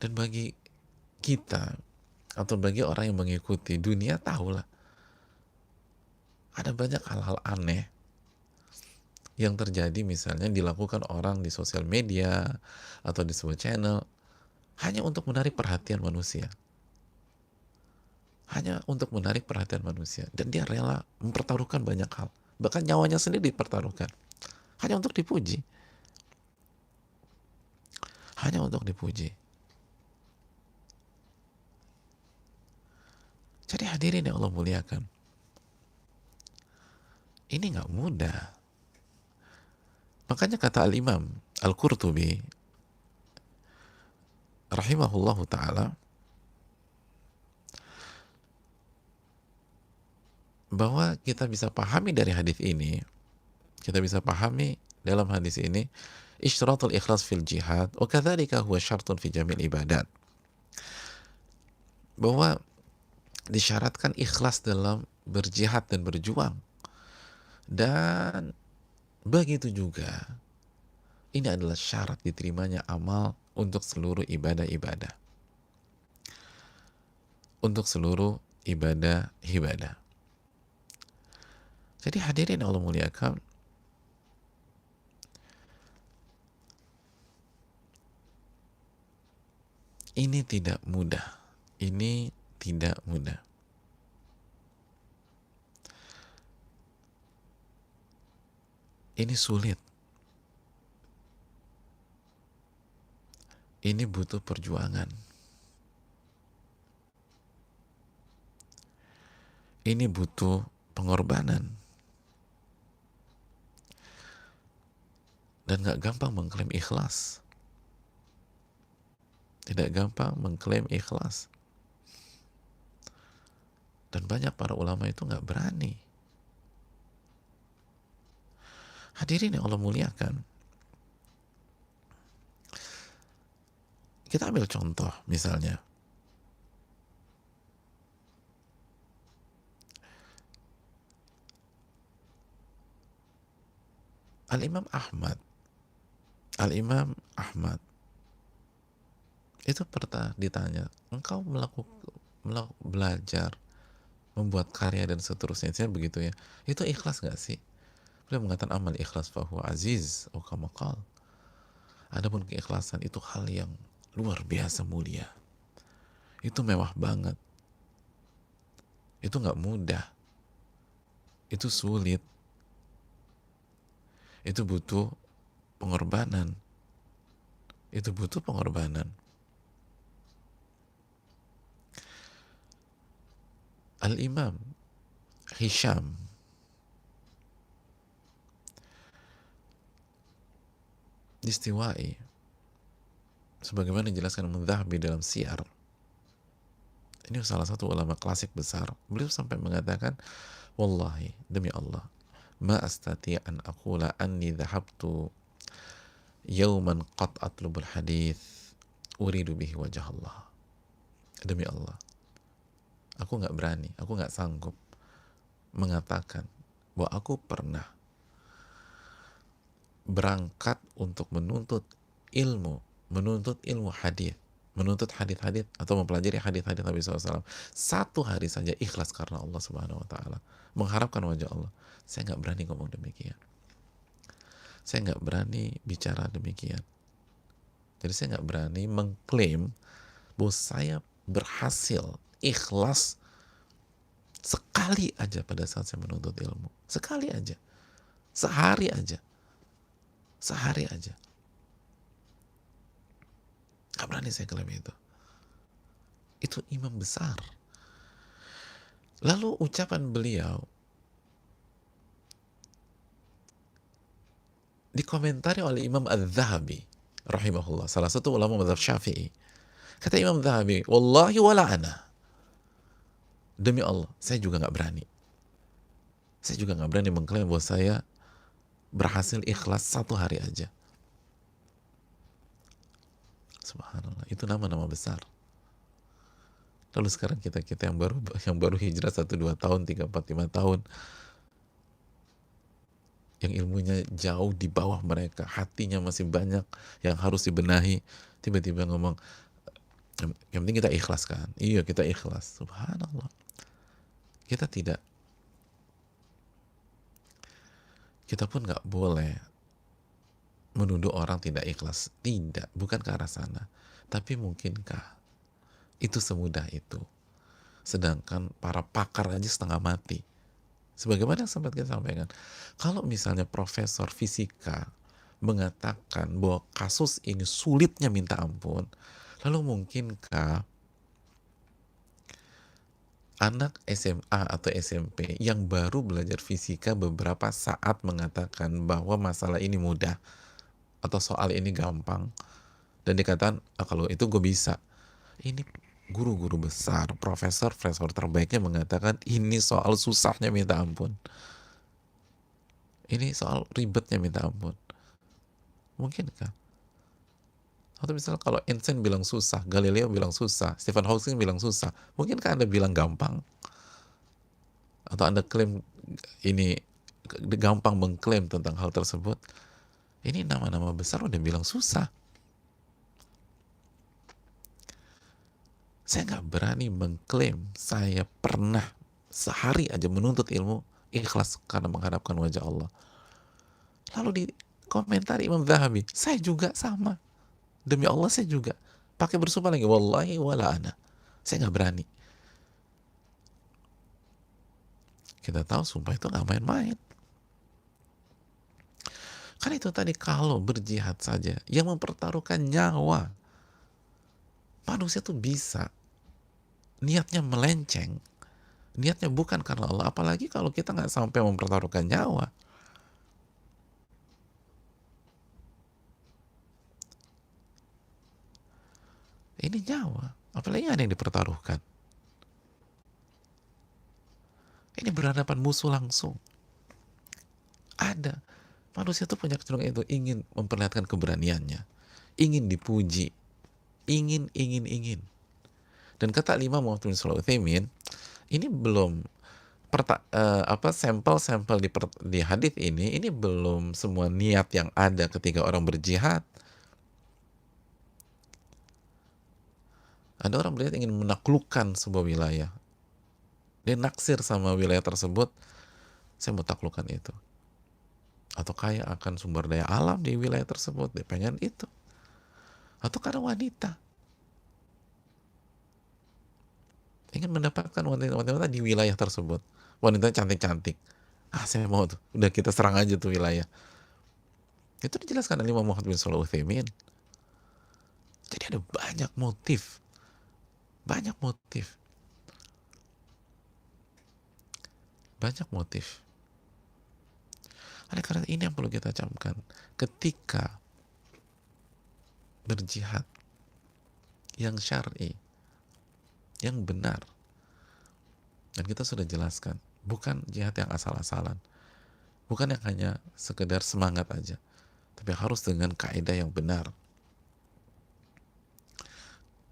Dan bagi kita, atau bagi orang yang mengikuti dunia, tahulah ada banyak hal-hal aneh yang terjadi, misalnya dilakukan orang di sosial media atau di sebuah channel hanya untuk menarik perhatian manusia. Hanya untuk menarik perhatian manusia. Dan dia rela mempertaruhkan banyak hal. Bahkan nyawanya sendiri dipertaruhkan. Hanya untuk dipuji. Hanya untuk dipuji. Jadi hadirin yang Allah muliakan, ini nggak mudah. Makanya kata Al-Imam Al-Qurtubi rahimahullahu ta'ala, bahwa kita bisa pahami dari hadis ini, kita bisa pahami dalam hadis ini, isyratul ikhlas fil jihad wa kadzalika huwa syartun fi jamil ibadat, bahwa disyaratkan ikhlas dalam berjihad dan berjuang. Dan begitu juga ini adalah syarat diterimanya amal untuk seluruh ibadah-ibadah, untuk seluruh ibadah-ibadah. Jadi hadirin Allah muliakan, Ini tidak mudah. Ini tidak mudah. Ini sulit. Ini butuh perjuangan. Ini butuh pengorbanan. Dan gak gampang mengklaim ikhlas. Tidak gampang mengklaim ikhlas. Dan banyak para ulama itu gak berani. Hadirin yang Allah muliakan. Kita ambil contoh misalnya. Al-Imam Ahmad. Al-Imam Ahmad. Itu pernah ditanya, engkau belajar, membuat karya dan seterusnya, begitu ya. Itu ikhlas gak sih? Beliau mengatakan amal ikhlas fahuwa aziz. Oh kama qal. Adapun keikhlasan itu hal yang luar biasa mulia. Itu mewah banget. Itu gak mudah. Itu sulit. Itu butuh pengorbanan. Itu butuh pengorbanan. Al-Imam Hisham Distiwai, sebagaimana dijelaskan Mudzahabi dalam Syiar, ini salah satu ulama klasik besar, beliau sampai mengatakan, wallahi, demi Allah, ma astati an aqula anni dhahabtu yawman qad atlubul hadith uridu bihi wajah Allah. Demi Allah, aku gak berani, aku gak sanggup mengatakan bahwa aku pernah berangkat untuk menuntut ilmu hadis, menuntut hadis-hadis atau mempelajari hadis-hadis Nabi SAW satu hari saja ikhlas karena Allah Subhanahu Wa Taala, mengharapkan wajah Allah. Saya nggak berani ngomong demikian. Saya nggak berani bicara demikian. Jadi saya nggak berani mengklaim bahwa saya berhasil ikhlas sekali aja pada saat saya menuntut ilmu. Sekali aja. Sehari aja. Sehari aja. Gak berani saya klaim itu. Itu imam besar. Lalu ucapan beliau dikomentari oleh Imam Al-Zahabi rahimahullah, salah satu ulama mazhab Syafi'i. Kata Imam Zahabi, wallahi wala ana. Demi Allah, saya juga gak berani. Saya juga gak berani mengklaim bahwa saya berhasil ikhlas satu hari aja. Subhanallah, itu nama-nama besar. Lalu sekarang kita yang baru hijrah 1-2 tahun, 3-4-5 tahun, yang ilmunya jauh di bawah mereka, hatinya masih banyak yang harus dibenahi, tiba-tiba ngomong, yang penting kita ikhlas kan? Iya, kita ikhlas. Subhanallah. Kita pun gak boleh menuduh orang tidak ikhlas. Tidak, bukan ke arah sana. Tapi mungkinkah itu semudah itu? Sedangkan para pakar aja setengah mati. Sebagaimana yang sempat kita sampaikan, kalau misalnya profesor fisika mengatakan bahwa kasus ini sulitnya minta ampun, lalu mungkinkah anak SMA atau SMP yang baru belajar fisika beberapa saat mengatakan bahwa masalah ini mudah atau soal ini gampang, dan dikatakan, kalau itu gue bisa. Ini guru-guru besar, profesor terbaiknya mengatakan ini soal susahnya minta ampun, ini soal ribetnya minta ampun. Mungkinkah? Atau misalnya kalau Einstein bilang susah, Galileo bilang susah, Stephen Hawking bilang susah, mungkinkah Anda bilang gampang? Atau Anda klaim ini gampang mengklaim tentang hal tersebut? Ini nama-nama besar udah bilang susah. Saya nggak berani mengklaim saya pernah sehari aja menuntut ilmu ikhlas karena mengharapkan wajah Allah. Lalu di komentar Imam Zahabi, saya juga sama. Demi Allah saya juga. pakai bersumpah lagi, wallahi wala ana, saya nggak berani. Kita tahu sumpah itu nggak main-main. Kan itu tadi, kalau berjihad saja yang mempertaruhkan nyawa, manusia tuh bisa niatnya melenceng, niatnya bukan karena Allah. Apalagi kalau kita nggak sampai mempertaruhkan nyawa. Ini nyawa, apalagi ada yang dipertaruhkan. Ini berhadapan musuh langsung. Ada. Manusia tuh punya kecenderungan itu, ingin memperlihatkan keberaniannya, ingin dipuji, ingin. Dan kata Imam Muhammad bin Shalih Al-Utsaimin, ini belum sampel-sampel di hadis ini belum semua niat yang ada ketika orang berjihad. Ada orang berjihad ingin menaklukkan sebuah wilayah, dia naksir sama wilayah tersebut, saya mau taklukkan itu, atau kaya akan sumber daya alam di wilayah tersebut, dia pengen itu. Atau karena wanita, ingin mendapatkan wanita di wilayah tersebut, wanita cantik-cantik, saya mau tuh, udah kita serang aja tuh wilayah. Itu dijelaskan oleh Imam Muhammad bin Shalih Al-Utsaimin. Jadi ada banyak motif. Oleh karena ini yang perlu kita camkan ketika berjihad yang syar'i, yang benar. Dan kita sudah jelaskan, bukan jihad yang asal-asalan, bukan yang hanya sekedar semangat aja, tapi harus dengan kaidah yang benar.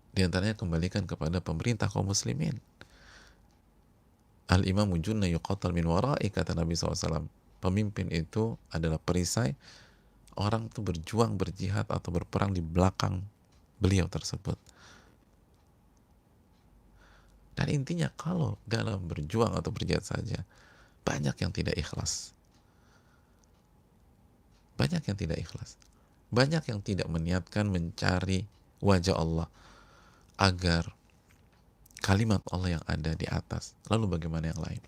Di antaranya kembalikan kepada pemerintah kaum muslimin. Al-imamu junna yuqatal min wara'i, kata Nabi SAW. Pemimpin itu adalah perisai, orang itu berjuang, berjihad atau berperang di belakang beliau tersebut. Dan intinya, kalau dalam berjuang atau berjihad saja, banyak yang tidak ikhlas. Banyak yang tidak meniatkan mencari wajah Allah, agar kalimat Allah yang ada di atas. Lalu bagaimana yang lain?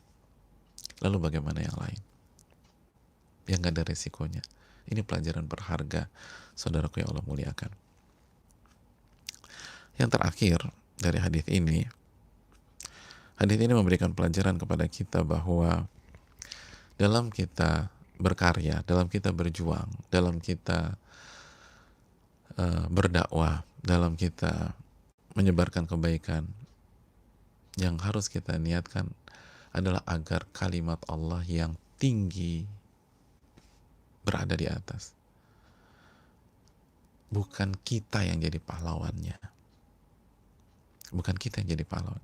Yang gak ada resikonya. Ini pelajaran berharga, saudaraku yang Allah muliakan. Yang terakhir dari hadis ini memberikan pelajaran kepada kita bahwa dalam kita berkarya, dalam kita berjuang, dalam kita berdakwah, dalam kita menyebarkan kebaikan, yang harus kita niatkan adalah agar kalimat Allah yang tinggi berada di atas. Bukan kita yang jadi pahlawannya.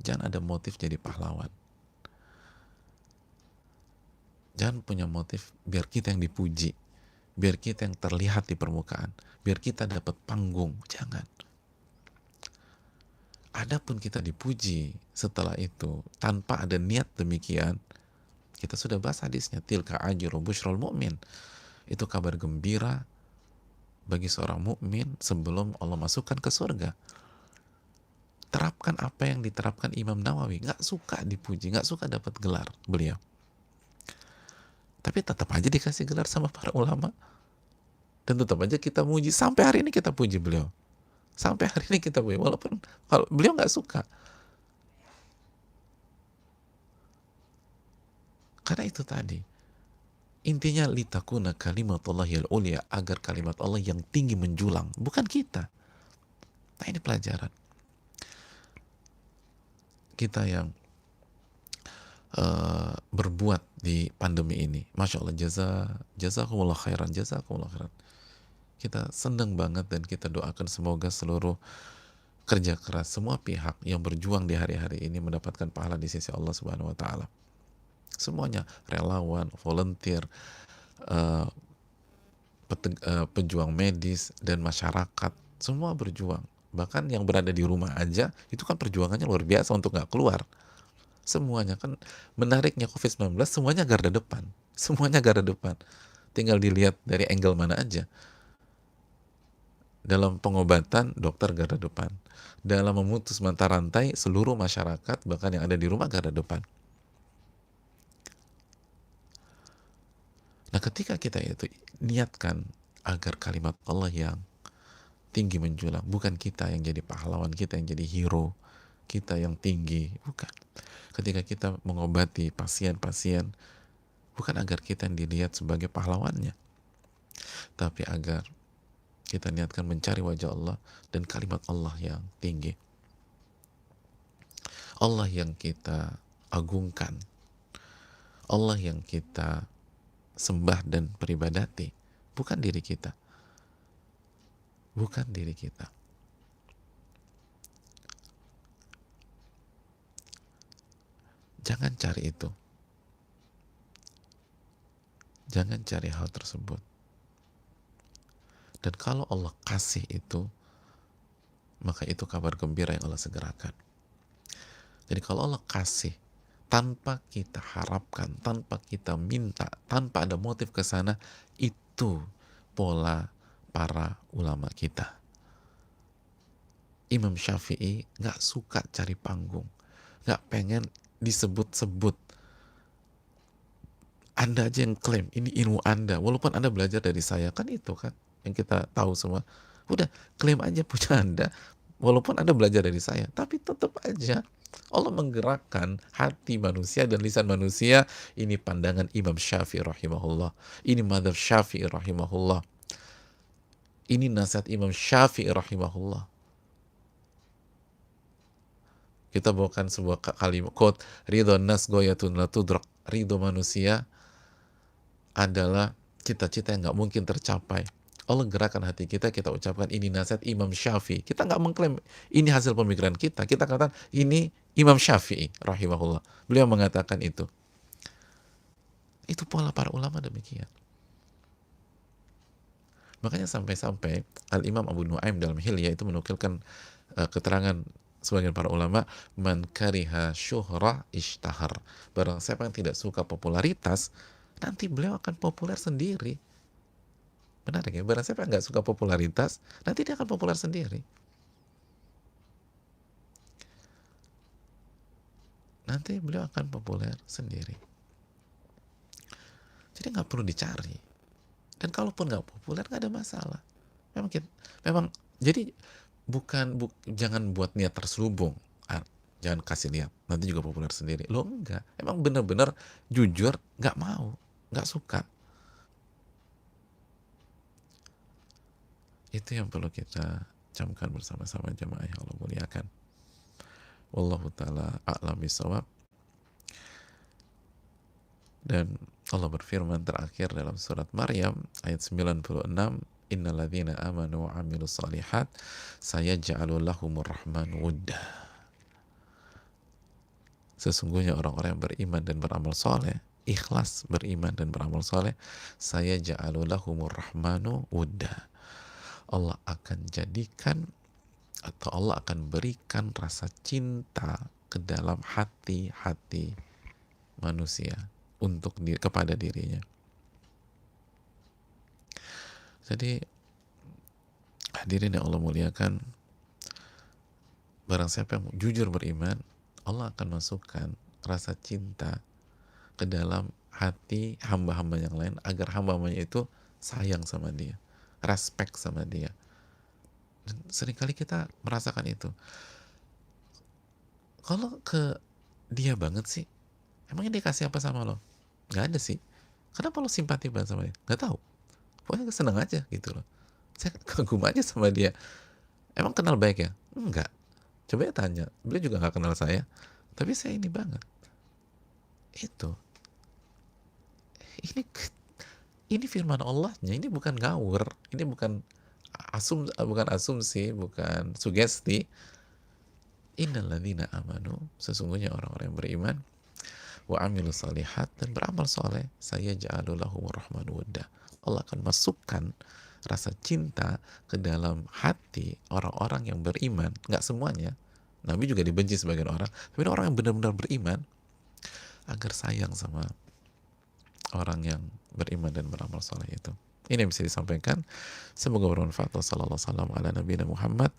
Jangan ada motif jadi pahlawan. Jangan punya motif biar kita yang dipuji, biar kita yang terlihat di permukaan, biar kita dapat panggung. Jangan. Adapun kita dipuji setelah itu tanpa ada niat demikian, kita sudah bahas hadisnya, tilka ajru busyrul mu'min. Itu kabar gembira bagi seorang mukmin sebelum Allah masukkan ke surga. Terapkan apa yang diterapkan Imam Nawawi. Nggak suka dipuji, nggak suka dapat gelar beliau, tapi tetap aja dikasih gelar sama para ulama, dan tetap aja kita muji. Sampai hari ini kita puji beliau, walaupun kalau beliau nggak suka. Karena itu tadi, intinya litakuna kalimatullahil ulia, agar kalimat Allah yang tinggi menjulang, bukan kita. Nah, ini pelajaran. Kita yang berbuat di pandemi ini, Masya Allah, jazakumullah khairan. Kita senang banget, dan kita doakan semoga seluruh kerja keras semua pihak yang berjuang di hari-hari ini mendapatkan pahala di sisi Allah Subhanahu wa Ta'ala. Semuanya, relawan, volunteer, pejuang medis, dan masyarakat, semua berjuang. Bahkan yang berada di rumah aja, itu kan perjuangannya luar biasa untuk nggak keluar. Semuanya kan, menariknya COVID-19, semuanya garda depan. Tinggal dilihat dari angle mana aja. Dalam pengobatan, dokter garda depan. Dalam memutus mata rantai, seluruh masyarakat, bahkan yang ada di rumah garda depan. Nah, ketika kita itu niatkan agar kalimat Allah yang tinggi menjulang, bukan kita yang jadi pahlawan, kita yang jadi hero, kita yang tinggi, bukan. Ketika kita mengobati pasien-pasien, bukan agar kita yang dilihat sebagai pahlawannya, tapi agar kita niatkan mencari wajah Allah dan kalimat Allah yang tinggi. Allah yang kita agungkan, Allah yang kita sembah dan peribadati, bukan diri kita. Bukan diri kita. Jangan cari itu. Jangan cari hal tersebut. Dan kalau Allah kasih itu, maka itu kabar gembira yang Allah segerakan. Jadi kalau Allah kasih tanpa kita harapkan, tanpa kita minta, tanpa ada motif ke sana, itu pola para ulama kita. Imam Syafi'i gak suka cari panggung, gak pengen disebut-sebut. Anda aja yang klaim ini ilmu Anda, walaupun Anda belajar dari saya, kan itu kan yang kita tahu semua. Udah, klaim aja punya Anda, walaupun Anda belajar dari saya, tapi tetap aja Allah menggerakkan hati manusia dan lisan manusia. Ini pandangan Imam Syafi'i rahimahullah, ini madhab Syafi'i rahimahullah, ini nasihat Imam Syafi'i rahimahullah. Kita bawakan sebuah kalimat quote, ridho nas goyatun la tudrak, ridho manusia adalah cita-cita yang gak mungkin tercapai. Allah gerakan hati kita, kita ucapkan ini nasihat Imam Syafi'i. Kita gak mengklaim ini hasil pemikiran kita, kita katakan ini Imam Syafi'i rahimahullah, beliau mengatakan itu. Itu pola para ulama demikian. Makanya sampai-sampai Al-Imam Abu Nuaim dalam Hilyah itu menukilkan keterangan sebagian para ulama, man kariha syuhrah ishtahar, barang siapa yang tidak suka popularitas, nanti beliau akan populer sendiri. Benar ya? Barang siapa yang nggak suka popularitas, nanti dia akan populer sendiri. Nanti beliau akan populer sendiri. Jadi nggak perlu dicari. Dan kalaupun nggak populer, nggak ada masalah. Memang jadi jangan buat niat terselubung. Jangan kasih lihat, nanti juga populer sendiri. Lo enggak. Emang bener-bener jujur nggak mau, nggak suka. Itu yang perlu kita camkan bersama-sama jemaah yang Allah muliakan. Wallahu ta'ala a'lam bishawab. Dan Allah berfirman terakhir dalam surat Maryam ayat 96, innalladzina amanu wa amilus salihat sayaj'alu lahumur rahman wudda. Sesungguhnya orang-orang yang beriman dan beramal soleh, ikhlas beriman dan beramal soleh, sayaj'alu lahumur rahmanu wudda. Allah akan jadikan atau Allah akan berikan rasa cinta ke dalam hati-hati manusia kepada dirinya. Jadi hadirin yang Allah muliakan, barang siapa yang jujur beriman, Allah akan masukkan rasa cinta ke dalam hati hamba-hamba yang lain agar hamba-hambanya itu sayang sama dia, respect sama dia. Dan seringkali kita merasakan itu. Kalau ke dia banget sih, emangnya dia kasih apa sama lo? Gak ada sih. Kenapa lo simpati banget sama dia? Gak tahu. Pokoknya seneng aja gitu loh. Saya kagum aja sama dia. Emang kenal baik ya? Enggak. Coba ya tanya. Beliau juga gak kenal saya. Tapi saya ini banget. Itu. Ini firman Allahnya. Ini bukan ngawur. Ini bukan asumsi, bukan sugesti. Innalladzina amanu, sesungguhnya orang-orang yang beriman, wa amilu salihat, dan beramal soleh, sayaj'alu lahumur rahmanu wudda. Allah akan masukkan rasa cinta ke dalam hati orang-orang yang beriman. Nggak semuanya. Nabi juga dibenci sebagian orang, tapi orang yang benar-benar beriman agar sayang sama orang yang beriman dan beramal soleh itu. Ini yang bisa disampaikan. Semoga bermanfaat. Wassalamualaikum ala nabiyina Muhammad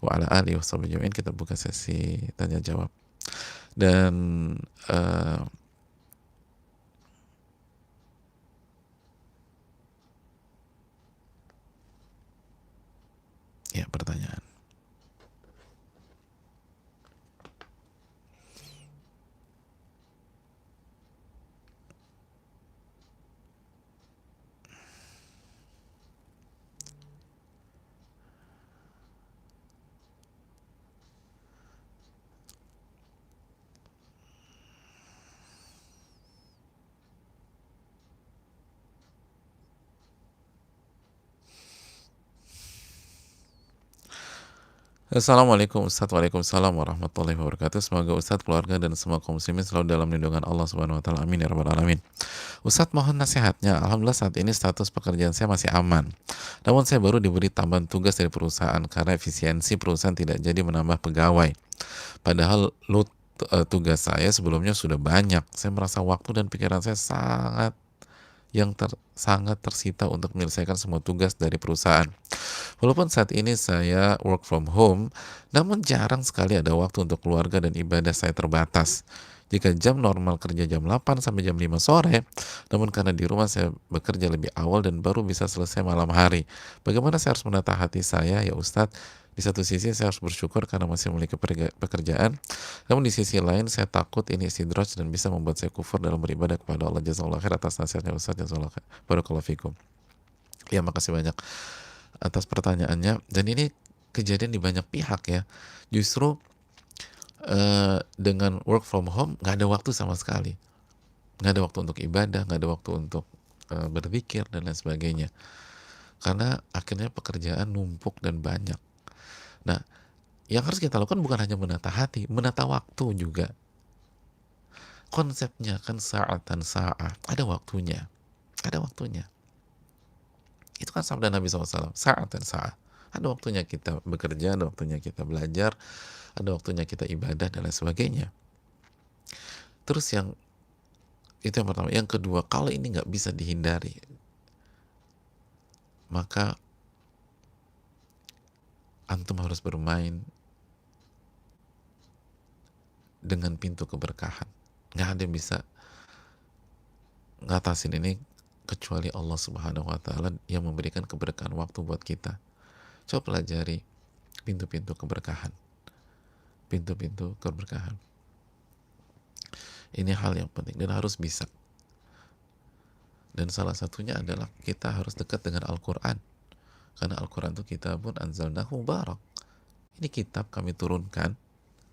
wa ala alihi washabihi ajmain. Kita buka sesi tanya jawab. Dan eh, ya, pertanyaan. Assalamualaikum Ustaz. Waalaikumsalam warahmatullahi wabarakatuh. Semoga Ustaz, keluarga, dan semua kaum muslimin selalu dalam lindungan Allah Subhanahu wa taala. Amin ya rabbal alamin. Ustaz, mohon nasihatnya. Alhamdulillah saat ini status pekerjaan saya masih aman. Namun saya baru diberi tambahan tugas dari perusahaan karena efisiensi perusahaan tidak jadi menambah pegawai. Padahal tugas saya sebelumnya sudah banyak. Saya merasa waktu dan pikiran saya sangat tersita untuk menyelesaikan semua tugas dari perusahaan. Walaupun saat ini saya work from home, namun jarang sekali ada waktu untuk keluarga dan ibadah saya terbatas. Jika jam normal kerja jam 8 sampai jam 5 sore, namun karena di rumah saya bekerja lebih awal dan baru bisa selesai malam hari. Bagaimana saya harus menata hati saya, ya Ustadz? Di satu sisi saya harus bersyukur karena masih memiliki pekerjaan, namun di sisi lain saya takut ini istidraj dan bisa membuat saya kufur dalam beribadah kepada Allah. Jazakallahu khair atas nasihatnya Ustaz. Jazakallahu khair. Barakallahu fikum. Ya, makasih banyak atas pertanyaannya. Dan ini kejadian di banyak pihak ya. Justru dengan work from home nggak ada waktu sama sekali. Nggak ada waktu untuk ibadah, nggak ada waktu untuk berzikir dan lain sebagainya. Karena akhirnya pekerjaan numpuk dan banyak. Nah, yang harus kita lakukan bukan hanya menata hati, menata waktu juga. Konsepnya kan sa'atan sa'ah, ada waktunya. Ada waktunya. Itu kan sabda Nabi SAW, sa'atan sa'ah. Ada waktunya kita bekerja, ada waktunya kita belajar, ada waktunya kita ibadah dan lain sebagainya. Terus itu yang pertama. Yang kedua, kalau ini nggak bisa dihindari, maka antum harus bermain dengan pintu keberkahan. Nggak ada yang bisa ngatasin ini kecuali Allah Subhanahu wa taala yang memberikan keberkahan waktu buat kita. Coba pelajari pintu-pintu keberkahan. Pintu-pintu keberkahan. Ini hal yang penting dan harus bisa. Dan salah satunya adalah kita harus dekat dengan Al-Quran. Karena Al-Quran itu kitabun anzalnahu mubarak. Ini kitab kami turunkan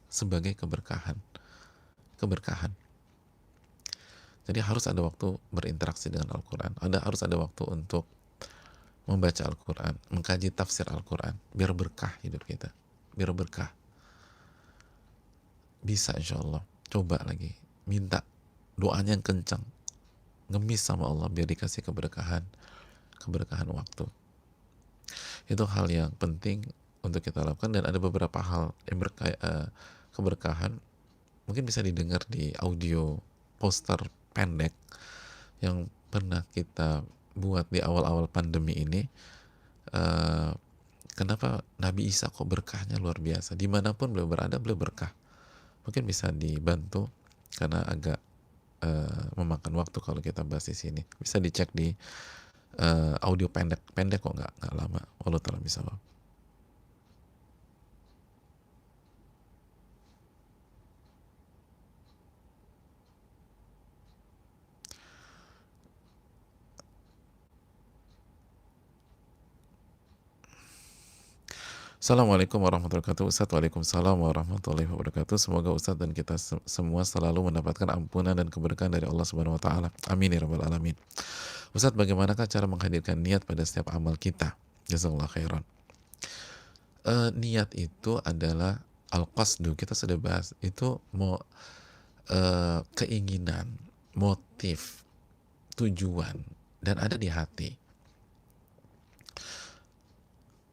sebagai keberkahan. Keberkahan. Jadi harus ada waktu berinteraksi dengan Al-Quran. Harus ada waktu untuk membaca Al-Quran, mengkaji tafsir Al-Quran. Biar berkah hidup kita. Biar berkah. Bisa insya Allah. Coba lagi. Minta doanya yang kencang. Ngemis sama Allah biar dikasih keberkahan. Keberkahan waktu. Itu hal yang penting untuk kita lakukan. Dan ada beberapa hal yang keberkahan. Mungkin bisa didengar di audio poster pendek yang pernah kita buat di awal-awal pandemi ini. Kenapa Nabi Isa kok berkahnya luar biasa, dimanapun beliau berada beliau berkah. Mungkin bisa dibantu karena agak memakan waktu kalau kita bahas di sini. Bisa dicek di audio pendek kok nggak lama. Wallahu ta'ala bishawab. Assalamualaikum warahmatullahi wabarakatuh. Ustaz, waalaikumsalam warahmatullahi wabarakatuh. Semoga Ustaz dan kita semua selalu mendapatkan ampunan dan keberkahan dari Allah Subhanahu wa taala. Amin ya rabbal alamin. Ustaz, bagaimanakah cara menghadirkan niat pada setiap amal kita? Jazakallahu khairan. Niat itu adalah al-qasdu, kita sudah bahas. Itu keinginan, motif, tujuan, dan ada di hati.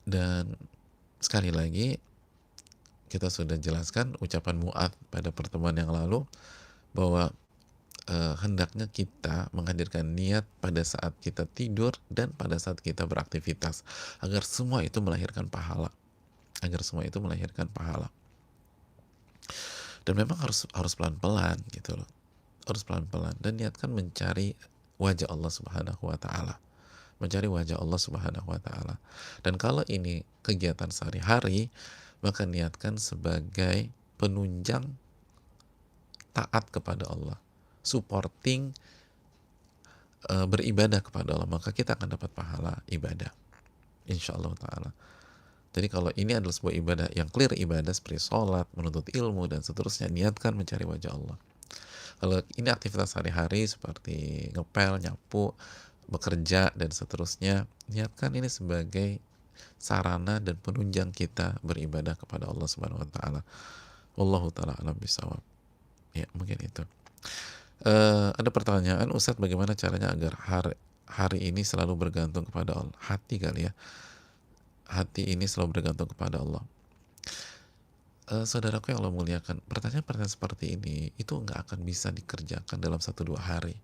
Dan sekali lagi kita sudah jelaskan ucapan Mu'adz pada pertemuan yang lalu bahwa hendaknya kita menghadirkan niat pada saat kita tidur dan pada saat kita beraktivitas, agar semua itu melahirkan pahala, agar semua itu melahirkan pahala. Dan memang harus pelan-pelan gitu loh, harus pelan-pelan, dan niatkan mencari wajah Allah Subhanahu wa taala, mencari wajah Allah Subhanahu wa taala. Dan kalau ini kegiatan sehari-hari, maka niatkan sebagai penunjang taat kepada Allah, supporting beribadah kepada Allah, maka kita akan dapat pahala ibadah, insya Allah taala. Jadi kalau ini adalah sebuah ibadah yang clear, ibadah seperti sholat, menuntut ilmu, dan seterusnya, niatkan mencari wajah Allah. Kalau ini aktivitas sehari-hari seperti ngepel, nyapu, bekerja, dan seterusnya, niatkan ini sebagai sarana dan penunjang kita beribadah kepada Allah Subhanahu wa taala. Wallahu taala alam bisawab. Ya, mungkin itu. Ada pertanyaan, Ustadz, bagaimana caranya agar hari ini selalu bergantung kepada Allah? Hati kali ya. Hati ini selalu bergantung kepada Allah. Saudaraku yang Allah muliakan, pertanyaan-pertanyaan seperti ini itu nggak akan bisa dikerjakan dalam 1-2 hari.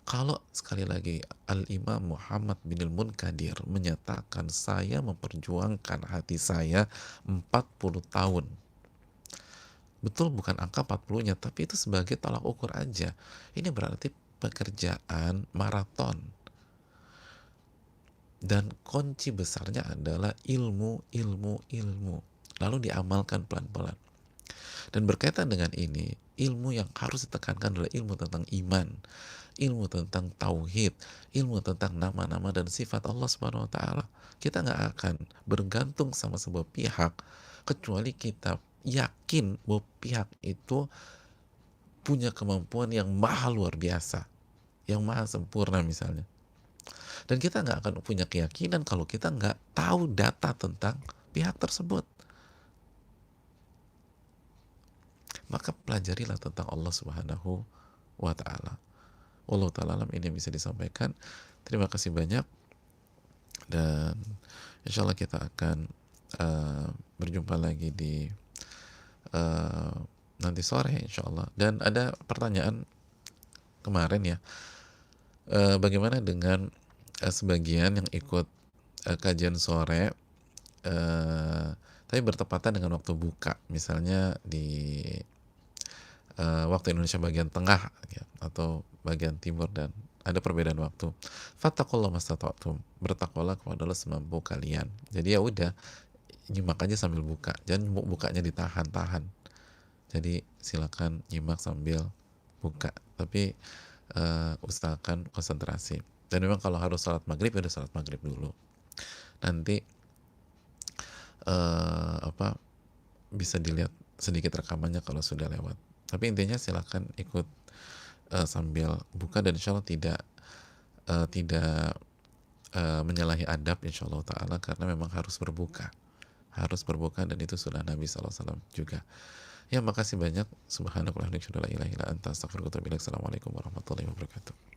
Kalau sekali lagi Al-Imam Muhammad bin Al-Munkadir menyatakan, saya memperjuangkan hati saya 40 tahun. Betul, bukan angka 40-nya, tapi itu sebagai tolak ukur aja. Ini berarti pekerjaan maraton. Dan kunci besarnya adalah ilmu. Lalu diamalkan pelan-pelan. Dan berkaitan dengan ini, ilmu yang harus ditekankan adalah ilmu tentang iman, ilmu tentang tauhid, ilmu tentang nama-nama dan sifat Allah Subhanahu wa taala. Kita nggak akan bergantung sama sebuah pihak kecuali kita yakin bahwa pihak itu punya kemampuan yang maha luar biasa, yang maha sempurna misalnya. Dan kita nggak akan punya keyakinan kalau kita nggak tahu data tentang pihak tersebut. Maka pelajarilah tentang Allah Subhanahu wa ta'ala. Wallahu ta'ala alam, ini yang bisa disampaikan. Terima kasih banyak, dan insya Allah kita akan berjumpa lagi di nanti sore insya Allah. Dan ada pertanyaan kemarin ya, bagaimana dengan sebagian yang ikut kajian sore tapi bertepatan dengan waktu buka, misalnya di waktu Indonesia bagian tengah ya, atau bagian timur, dan ada perbedaan waktu. Fattaqullaha mastata'tum, bertakwalah kepada Allah semampu kalian. Jadi ya udah, nyimak aja sambil buka, jangan bukanya ditahan-tahan. Jadi silakan nyimak sambil buka, tapi usahakan konsentrasi. Dan memang kalau harus salat maghrib, ya udah salat maghrib dulu. Nanti bisa dilihat sedikit rekamannya kalau sudah lewat. Tapi intinya silakan ikut sambil buka, dan insya Allah tidak menyalahi adab insya Allah ta'ala, karena memang harus berbuka, dan itu sunnah Nabi SAW juga. Ya, makasih banyak. Subhanakallahumma wa bihamdika, asyhadu an la ilaha illa anta, astaghfiruka wa atubu ilaik. Assalamualaikum warahmatullahi wabarakatuh.